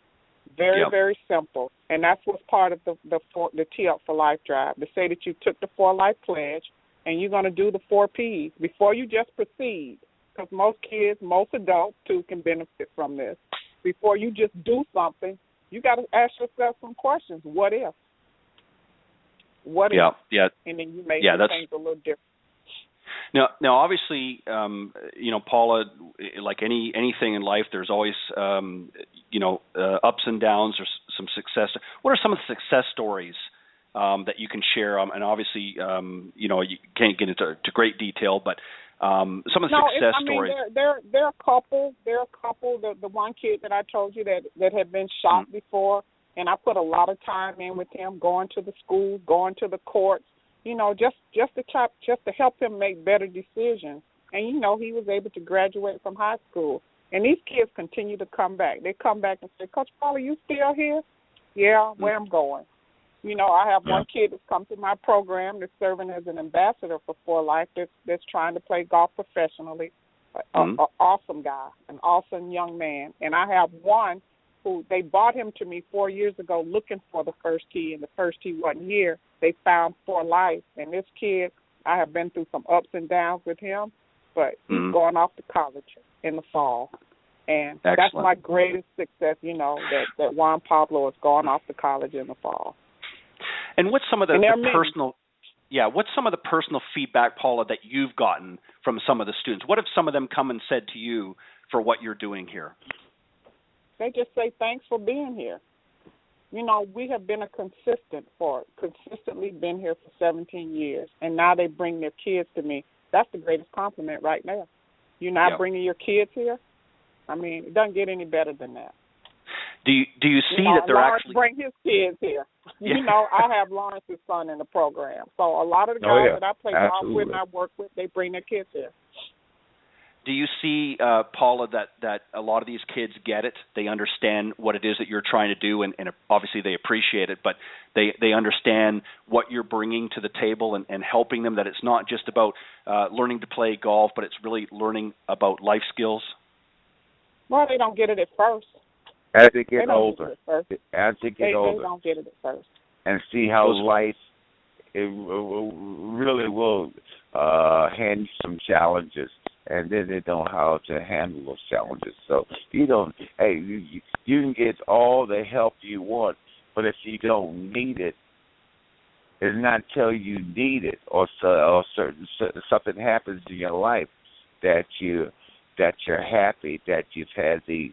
Speaker 6: Very, very simple. And that's what's part of the Tee Up for Life drive, to say that you took the For Life pledge, and you're going to do the 4 Ps before you just proceed, because most kids, most adults, too, can benefit from this. Before you just do something, you got to ask yourself some questions. What if? What if?
Speaker 2: Yeah.
Speaker 6: And then you make things a little different.
Speaker 2: Now, obviously, Paula, like anything in life, there's always, ups and downs or some success. What are some of the success stories that you can share? And obviously, you can't get into great detail, but some of the success stories.
Speaker 6: There are a couple. The one kid that I told you that had been shot before, and I put a lot of time in with him, going to the school, going to the courts, just to help him make better decisions. And he was able to graduate from high school. And these kids continue to come back. They come back and say, Coach Paula, you still here? Yeah, where I'm going. I have one kid that's come through my program that's serving as an ambassador for Life that's trying to play golf professionally. An awesome guy, an awesome young man. And I have one who they brought him to me 4 years ago looking for the first tee, and the first tee wasn't here. They found For Life. And this kid, I have been through some ups and downs with him, but he's going off to college in the fall. And
Speaker 2: Excellent.
Speaker 6: That's my greatest success, that Juan Pablo has gone off to college in the fall.
Speaker 2: And what's some of the personal feedback, Paula, that you've gotten from some of the students? What have some of them come and said to you for what you're doing here?
Speaker 6: They just say, thanks for being here. We have been consistently been here for 17 years, and now they bring their kids to me. That's the greatest compliment right now. You're not bringing your kids here? I mean, it doesn't get any better than that.
Speaker 2: Do you see that they're
Speaker 6: Lawrence
Speaker 2: actually
Speaker 6: bring his kids here?
Speaker 2: Yeah.
Speaker 6: I have Lawrence's son in the program, so a lot of the guys that I play golf with and I work with, they bring their kids here.
Speaker 2: Do you see, Paula, that a lot of these kids get it? They understand what it is that you're trying to do, and obviously they appreciate it, but they understand what you're bringing to the table and helping them, that it's not just about learning to play golf, but it's really learning about life skills?
Speaker 6: Well, they don't get it at first.
Speaker 7: As they get older.
Speaker 6: They don't get it at first.
Speaker 7: And see how life, it really will hand you some challenges, and then they don't know how to handle those challenges. So you can get all the help you want, but if you don't need it, it's not until you need it or something happens in your life that you're happy that you've had the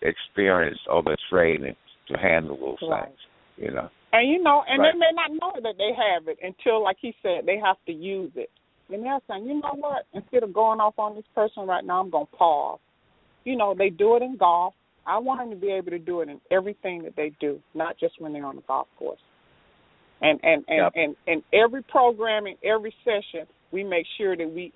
Speaker 7: experience or the training to handle those things, you know.
Speaker 6: And they may not know that they have it until, like he said, they have to use it. And they're saying, you know what? Instead of going off on this person right now, I'm going to pause. You know, they do it in golf. I want them to be able to do it in everything that they do, not just when they're on the golf course. And every program, in every session, we make sure that we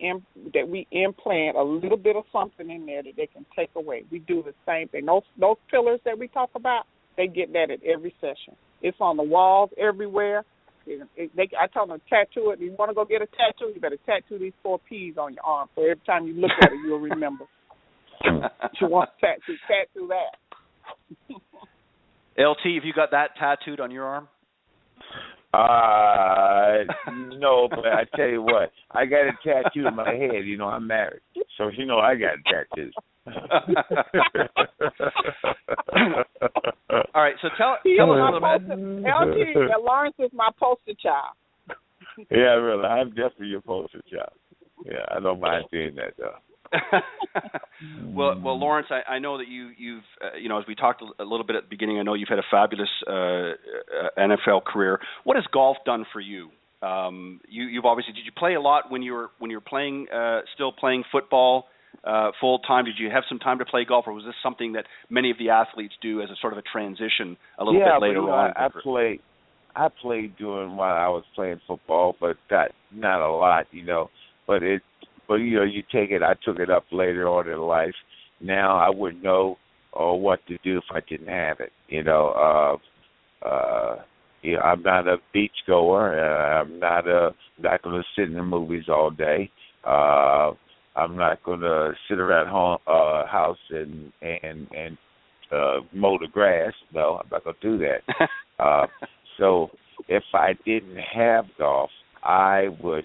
Speaker 6: implant a little bit of something in there that they can take away. We do the same thing. Those pillars that we talk about, they get that at every session. It's on the walls everywhere. I tell them to tattoo it. You want to go get a tattoo, you better tattoo these 4 P's on your arm. So every time you look at it, you'll remember. You want to tattoo that.
Speaker 2: LT, have you got that tattooed on your arm?
Speaker 7: No, but I tell you what, I got a tattoo in my head. You know, I'm married, so I got a tattoo.
Speaker 2: All right, so tell us a little bit.
Speaker 6: LT, Lawrence is my poster child.
Speaker 7: Yeah, really, I'm definitely your poster child. Yeah, I don't mind seeing that though.
Speaker 2: Well, Lawrence, I know that you've as we talked a little bit at the beginning, I know you've had a fabulous NFL career. What has golf done for you? You've obviously, did you play a lot when you were playing, still playing football full time? Did you have some time to play golf, or was this something that many of the athletes do as a sort of a transition a little bit later on?
Speaker 7: I played during while I was playing football, but not a lot, But you take it. I took it up later on in life. Now I wouldn't know what to do if I didn't have it. I'm not a beach goer. I'm not going to sit in the movies all day. I'm not going to sit around house and mow the grass. No, I'm not going to do that. So if I didn't have golf, I would.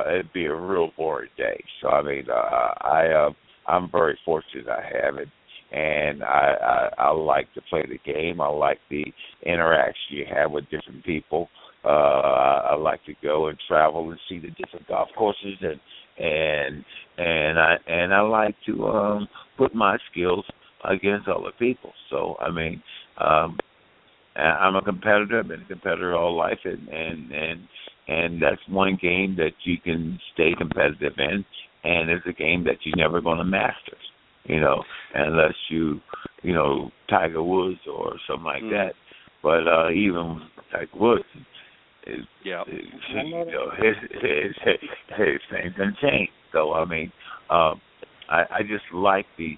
Speaker 7: It'd be a real boring day. So I mean, I'm very fortunate I have it, and I like to play the game. I like the interaction you have with different people. I like to go and travel and see the different golf courses, and I like to put my skills against other people. So I mean, I'm a competitor. I've been a competitor all life, and that's one game that you can stay competitive in, and it's a game that you're never going to master, unless Tiger Woods or something like that. But even Tiger Woods, his things didn't change. So I mean, I just like the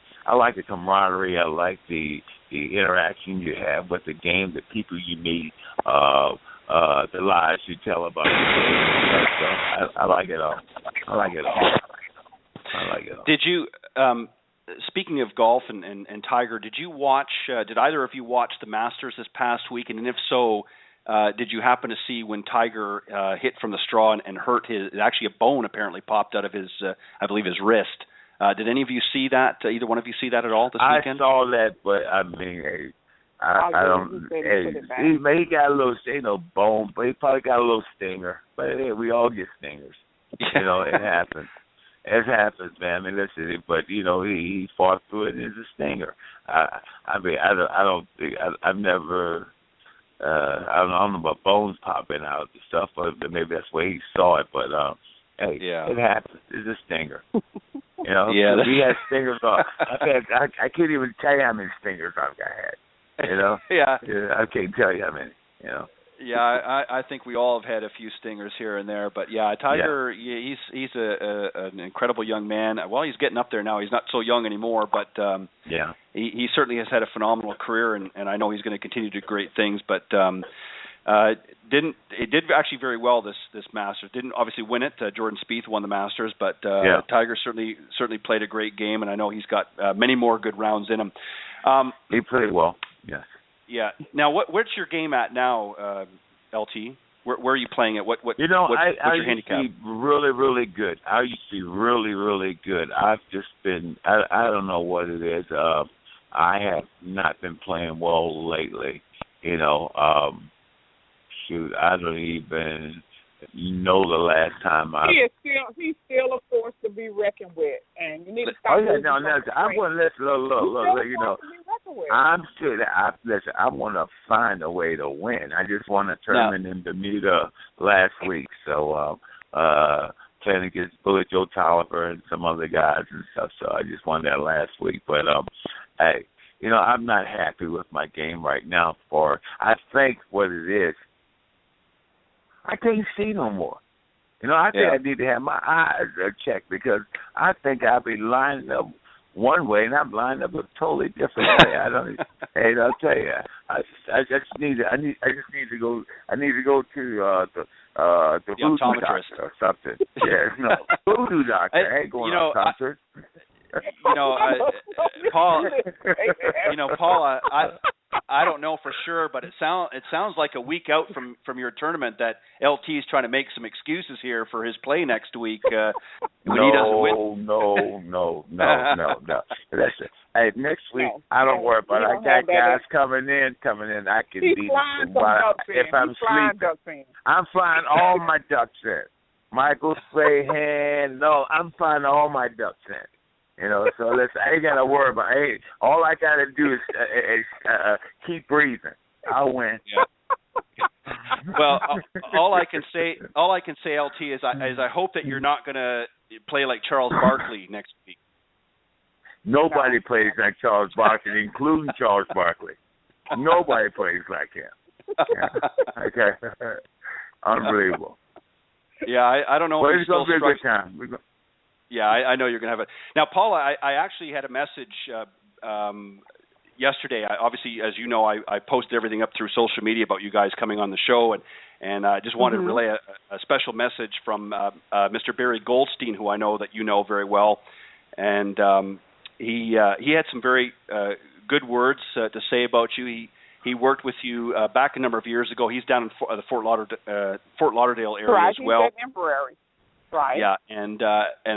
Speaker 7: camaraderie. I like the interaction you have with the game, the people you meet. The lies you tell about it. I like it all.
Speaker 2: Did you, speaking of golf and Tiger, did you watch? Did either of you watch the Masters this past week? And if so, did you happen to see when Tiger hit from the straw and hurt actually a bone apparently popped out of his, I believe his wrist? Did any of you see that? Either one of you see that at all this weekend?
Speaker 7: I saw that, but I mean, I don't. He got a little, bone, but he probably got a little stinger. But hey, we all get stingers. It happens. It happens, man. I mean, listen, but he fought through it, and it's a stinger. I mean, I don't think I've never. I don't know about bones popping out and stuff, but maybe that's the way he saw it. But it happens. It's a stinger. We had stingers. I can't even tell you how many stingers I've had. I can't tell you how many.
Speaker 2: Yeah, I think we all have had a few stingers here and there, but Tiger, he's an incredible young man. Well, he's getting up there now. He's not so young anymore, but he certainly has had a phenomenal career, and I know he's going to continue to do great things. But did actually very well this Masters. Didn't obviously win it. Jordan Spieth won the Masters, but Tiger certainly played a great game, and I know he's got many more good rounds in him.
Speaker 7: He played well. Yes.
Speaker 2: Yeah. Now, where's your game at now, LT? Where are you playing it? What's
Speaker 7: I
Speaker 2: your handicap?
Speaker 7: used to be really, really good. I used to be really, really good. I've just been, I don't know what it is. I have not been playing well lately. Shoot, I don't even know the last time
Speaker 6: he's still a force to be reckoned with, and you need to stop.
Speaker 7: I want to look. Listen, I want to find a way to win. I just won a tournament in Bermuda last week, so playing against Bullet Joe Tolliver and some other guys and stuff. So I just won that last week, but I'm not happy with my game right now. I think what it is, I can't see no more. I think I need to have my eyes checked, because I think I'll be lining up one way and I'm lining up a totally different way. I'll tell you, I just need to go to the voodoo doctor or something. Voodoo doctor. I ain't going to a concert.
Speaker 2: Paula, I don't know for sure, but it sounds like a week out from your tournament that LT is trying to make some excuses here for his play next week when he doesn't win.
Speaker 7: No. Listen, hey, next week I don't worry about it. I got guys coming in. I can beat them. If I'm sleeping, I'm flying all my ducks in. Michael Strahan, I'm flying all my ducks in. So listen, I ain't got to worry about it. All I got to do is keep breathing. I'll win.
Speaker 2: Yeah. Well, all I can say, LT, is I hope that you're not going to play like Charles Barkley next week.
Speaker 7: Nobody plays like Charles Barkley, including Charles Barkley. Nobody plays like him. Yeah. Okay. Unbelievable.
Speaker 2: Yeah, I don't know.
Speaker 7: But it's going to be a good time.
Speaker 2: Yeah, I know you're going to have it. Now, Paula, I actually had a message yesterday. Obviously, as you know, I posted everything up through social media about you guys coming on the show, and I just wanted to relay a special message from Mr. Barry Goldstein, who I know that you know very well, and he had some very good words to say about you. He worked with you back a number of years ago. He's down in the Fort Lauderdale area as well.
Speaker 6: He's at Emperor. Right.
Speaker 2: Yeah, and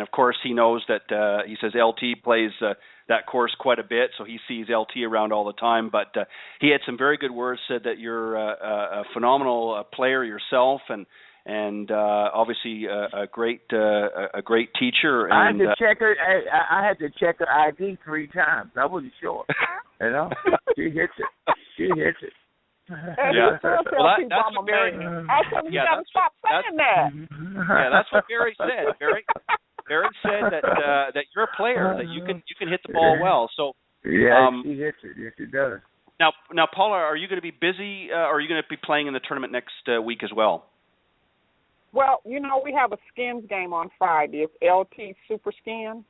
Speaker 2: of course he knows that he says LT plays that course quite a bit, so he sees LT around all the time. But he had some very good words. Said that you're a phenomenal player yourself, and obviously a great teacher. And,
Speaker 7: I had to check her ID 3 times. I wasn't sure. She hits it.
Speaker 2: Yeah. Well, that's what Barry.
Speaker 6: You gotta stop saying that.
Speaker 2: Yeah, that's what Barry said. Barry said that you're a player, that you can hit the ball well. So
Speaker 7: she hits it. Yes, she does.
Speaker 2: Now, Paula, are you going to be busy? Or are you going to be playing in the tournament next week as well?
Speaker 6: Well, we have a skins game on Friday. It's LT Super Skins.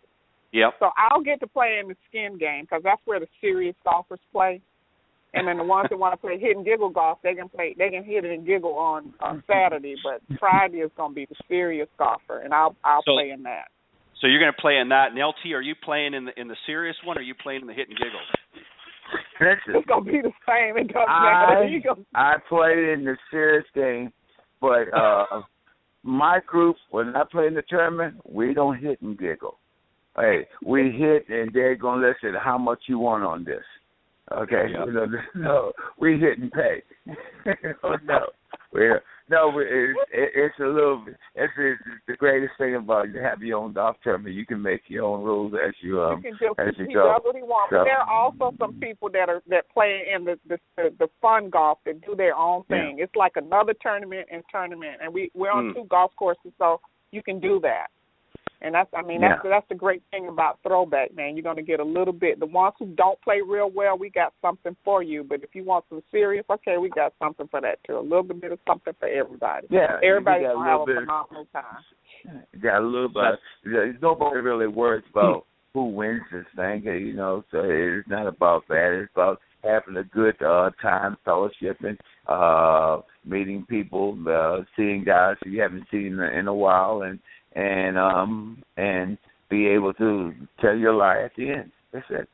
Speaker 2: Yep.
Speaker 6: So I'll get to play in the skin game, because that's where the serious golfers play. And then the ones that want to play hit and giggle golf, they can hit and giggle on Saturday, but Friday is going to be the serious golfer, and I'll play in that.
Speaker 2: So you're going to play in that. And LT, are you playing in the serious one, or are you playing in the hit and giggle?
Speaker 6: It's going to be the same. It doesn't matter.
Speaker 7: I played in the serious game, but my group, when I play in the tournament, we don't hit and giggle. Hey, we hit, and they're going to listen, how much you want on this. Okay,
Speaker 2: yep.
Speaker 7: We hit and pay. It's a little bit. It's the greatest thing about you have your own golf tournament. You can make your own rules as you go.
Speaker 6: He does what he wants. But there are also some people that play in the fun golf that do their own thing. Yeah. It's like another tournament, and we're on 2 golf courses, so you can do that. And that's the great thing about Throwback, man. You're going to get a little bit. The ones who don't play real well, we got something for you. But if you want some serious, okay, we got something for that too. A little bit of something for everybody. Yeah, everybody's going to have a phenomenal time.
Speaker 7: Got a little bit. Nobody really worries about who wins this thing, so it's not about that. It's about having a good time, fellowshipping, meeting people, seeing guys who you haven't seen in a while, and be able to tell your lie at the end. That's it.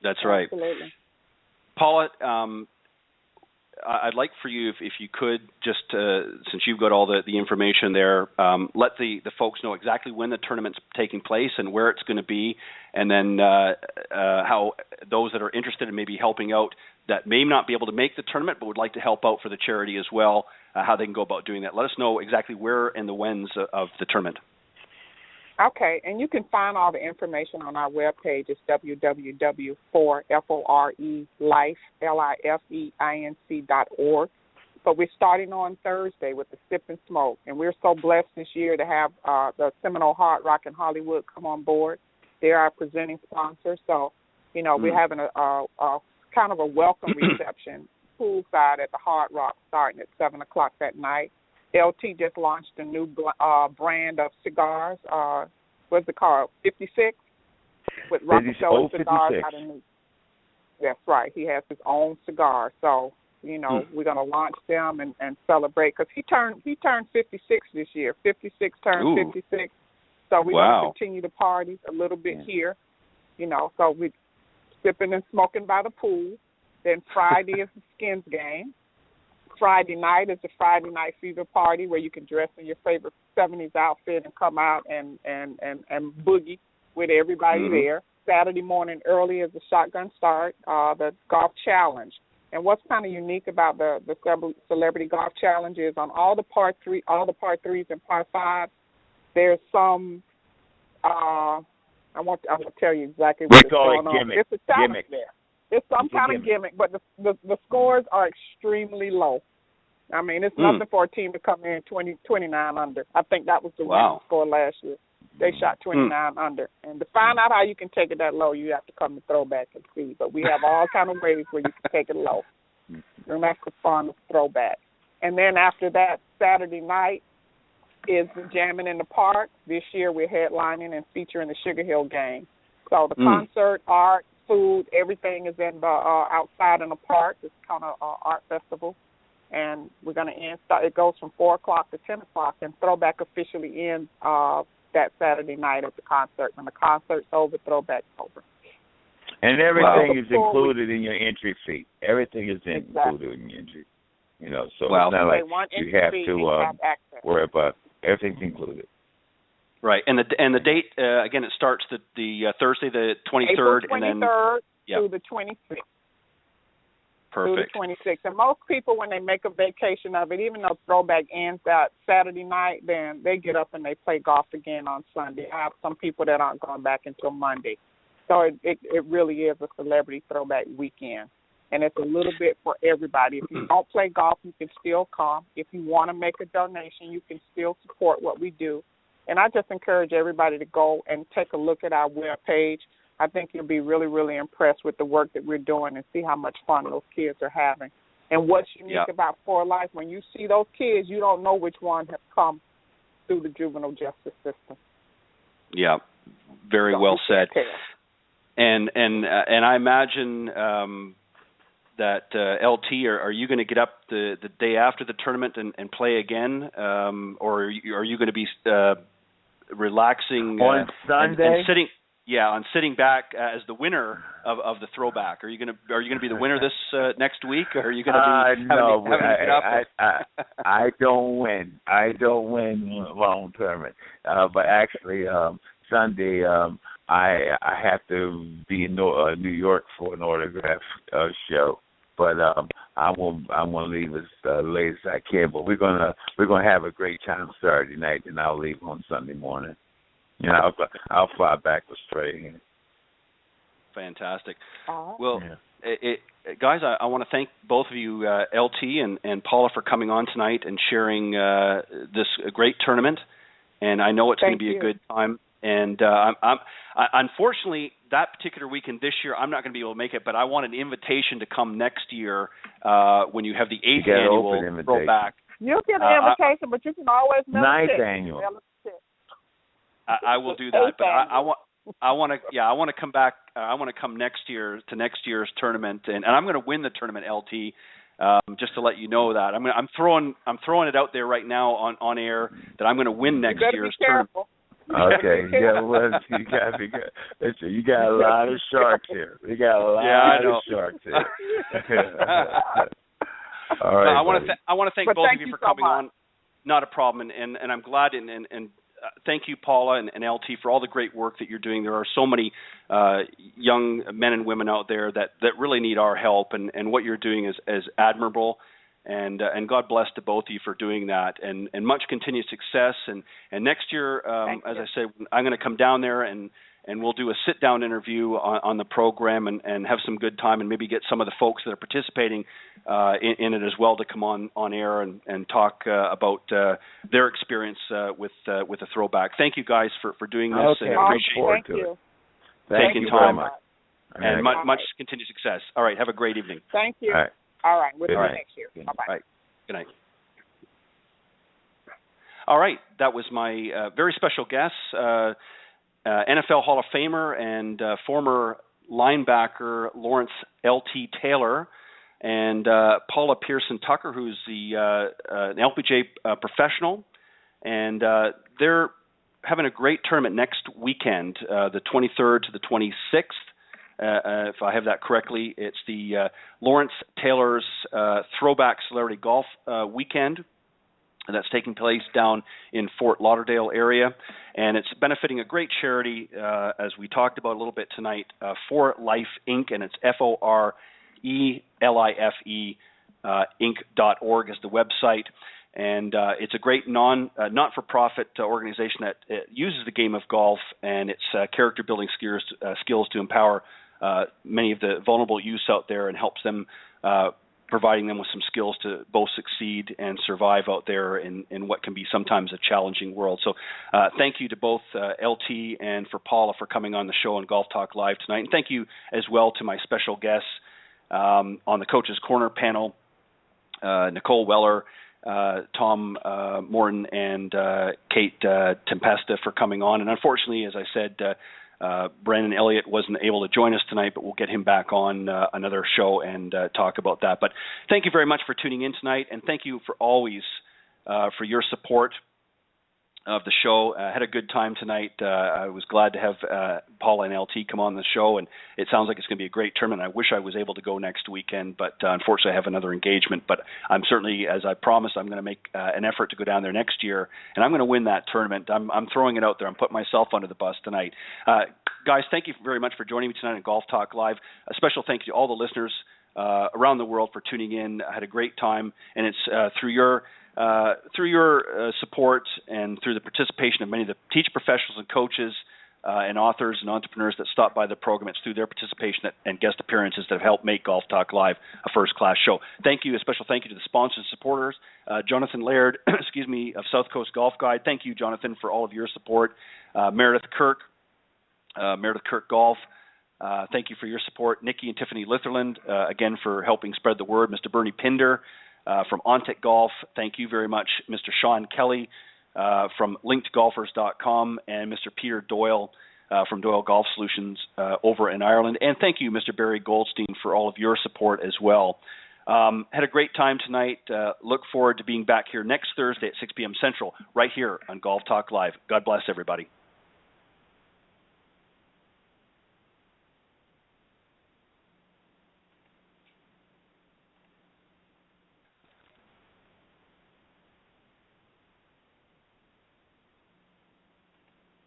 Speaker 2: That's right.
Speaker 6: Absolutely.
Speaker 2: Paula, I'd like for you, if you could, just since you've got all the information there, let the folks know exactly when the tournament's taking place and where it's going to be, and then how those that are interested in maybe helping out that may not be able to make the tournament but would like to help out for the charity as well, how they can go about doing that. Let us know exactly where and the whens of the tournament.
Speaker 6: Okay, and you can find all the information on our webpage. It's www.forlife.org. But we're starting on Thursday with the Sip and Smoke, and we're so blessed this year to have the Seminole Hard Rock in Hollywood come on board. They're our presenting sponsor, so, we're having a kind of a welcome reception poolside at the Hard Rock starting at 7 o'clock that night. LT just launched a new brand of cigars. What's it called? 56? With Rockefeller Cigars. That's right. He has his own cigar. So, we're going to launch them and celebrate. Because he turned 56 this year. 56 turned 56. So we're going to continue the parties a little bit here. So we're sipping and smoking by the pool. Then Friday is the Skins game. Friday night is the Friday Night Fever party where you can dress in your favorite 70s outfit and come out and boogie with everybody there. Saturday morning early is the shotgun start, the golf challenge. And what's kind of unique about the celebrity golf challenge is on all the par threes and par fives, there's some. I want to tell you exactly what's going on.
Speaker 7: Gimmick.
Speaker 6: It's a challenge there. It's some kind of gimmick, but the scores are extremely low. I mean, it's nothing for a team to come in 29 under. I think that was the winning score last year. They shot 29 under. And to find out how you can take it that low, you have to come to Throwback and see. But we have all kind of ways where you can take it low. And that's the fun of Throwback. And then after that, Saturday night is the Jamming in the Park. This year we're headlining and featuring the Sugar Hill Gang. So the concert, art, food, everything is in the outside in the park. It's kind of an art festival. And we're going to end. It goes from 4 o'clock to 10 o'clock, and Throwback officially ends that Saturday night at the concert. When the concert's over, Throwback's over.
Speaker 7: And everything is included in your entry fee. Everything is included in your entry. So it's not like you have to worry about. Everything's included.
Speaker 2: Right, and the date again. It starts the Thursday, the 23rd,
Speaker 6: April 23rd
Speaker 2: and then
Speaker 6: through the 26th.
Speaker 2: Perfect.
Speaker 6: Through the 26th. And most people, when they make a vacation of it, even though Throwback ends that Saturday night, then they get up and they play golf again on Sunday. I have some people that aren't going back until Monday. So it really is a celebrity Throwback weekend. And it's a little bit for everybody. If you don't play golf, you can still come. If you want to make a donation, you can still support what we do. And I just encourage everybody to go and take a look at our webpage. I think you'll be really, really impressed with the work that we're doing and see how much fun those kids are having. And what's unique about For Life, when you see those kids, you don't know which one have come through the juvenile justice system.
Speaker 2: Yeah, very well said. And I imagine that LT, are you going to get up the day after the tournament and play again, or are you going to be relaxing
Speaker 7: on Sunday
Speaker 2: and sitting? Yeah, on sitting back as the winner of the Throwback. Are you going to be the winner this next week, or are you going to be having to get up?
Speaker 7: I don't win. I don't win long tournament. But actually, Sunday I have to be in New York for an autograph show. But I'm gonna leave as late as I can. But we're gonna have a great time Saturday night, and I'll leave on Sunday morning. I'll fly back with straight in. Fantastic.
Speaker 2: Well, guys, I want to thank both of you, LT and Paula, for coming on tonight and sharing this great tournament. And I know it's going to be a good time. And I'm unfortunately, that particular weekend this year, I'm not going to be able to make it, but I want an invitation to come next year when you have the 8th annual Throwback.
Speaker 6: You'll get an invitation, but you can always mail
Speaker 7: 9th annual.
Speaker 2: I will do that, but I want to come back. I want to come next year to next year's tournament, and I'm going to win the tournament, LT. Just to let you know that I'm throwing it out there right now on air that I'm going to win next year's tournament.
Speaker 7: Okay, well, you got to be good. Listen, you got a lot of sharks here. We got a lot of sharks here. All right,
Speaker 2: I want to thank both of you for coming on. Not a problem, and I'm glad and thank you, Paula and LT, for all the great work that you're doing. There are so many young men and women out there that really need our help, and what you're doing is admirable. And God bless to both of you for doing that, and much continued success. And next year, as I said, I'm going to come down there and we'll do a sit-down interview on the program and have some good time, and maybe get some of the folks that are participating in it as well to come on air and talk about their experience with a throwback. Thank you guys for doing this.
Speaker 7: Okay,
Speaker 2: and appreciate
Speaker 7: taking time.
Speaker 6: Very much.
Speaker 2: And much continued success. All right, have a great evening.
Speaker 6: Thank you.
Speaker 7: All
Speaker 6: right. We'll see you next year. Bye-bye.
Speaker 2: All right. Good night. All right. That was my very special guest, NFL Hall of Famer and former linebacker Lawrence L.T. Taylor, and Paula Pearson-Tucker, who's an LPGA professional. And they're having a great tournament next weekend, the 23rd to the 26th. If I have that correctly, it's the Lawrence Taylor's Throwback Celebrity Golf Weekend, and that's taking place down in Fort Lauderdale area, and it's benefiting a great charity, as we talked about a little bit tonight, For Life Inc., and it's FORELIFE Inc.org is the website. And it's a great not-for-profit organization that uses the game of golf and its character-building skills to empower many of the vulnerable youths out there, and helps them, providing them with some skills to both succeed and survive out there in what can be sometimes a challenging world. So thank you to both LT and for Paula for coming on the show on Golf Talk Live tonight. And thank you as well to my special guests on the Coach's Corner panel, Nicole Weller, Tom Morton, and Kate Tempesta for coming on. And unfortunately, as I said, Brandon Elliott wasn't able to join us tonight, but we'll get him back on another show and talk about that. But thank you very much for tuning in tonight, and thank you for always for your support of the show. I had a good time tonight. I was glad to have Paula and LT come on the show, and it sounds like it's going to be a great tournament. I wish I was able to go next weekend, but unfortunately I have another engagement. But I'm certainly, as I promised, I'm going to make an effort to go down there next year, and I'm going to win that tournament. I'm throwing it out there. I'm putting myself under the bus tonight. Guys, thank you very much for joining me tonight on Golf Talk Live. A special thank you to all the listeners around the world for tuning in. I had a great time, and it's through your support and through the participation of many of the teach professionals and coaches and authors and entrepreneurs that stop by the program. It's through their participation and guest appearances that have helped make Golf Talk Live a first-class show. Thank you. A special thank you to the sponsors and supporters. Jonathan Laird, of South Coast Golf Guide. Thank you, Jonathan, for all of your support. Meredith Kirk Golf. Thank you for your support. Nikki and Tiffany Litherland, again, for helping spread the word. Mr. Bernie Pinder from Ontic Golf. Thank you very much. Mr. Sean Kelly from linkedgolfers.com, and Mr. Peter Doyle from Doyle Golf Solutions over in Ireland. And thank you, Mr. Barry Goldstein, for all of your support as well. Had a great time tonight. Look forward to being back here next Thursday at 6 p.m. Central, right here on Golf Talk Live. God bless everybody.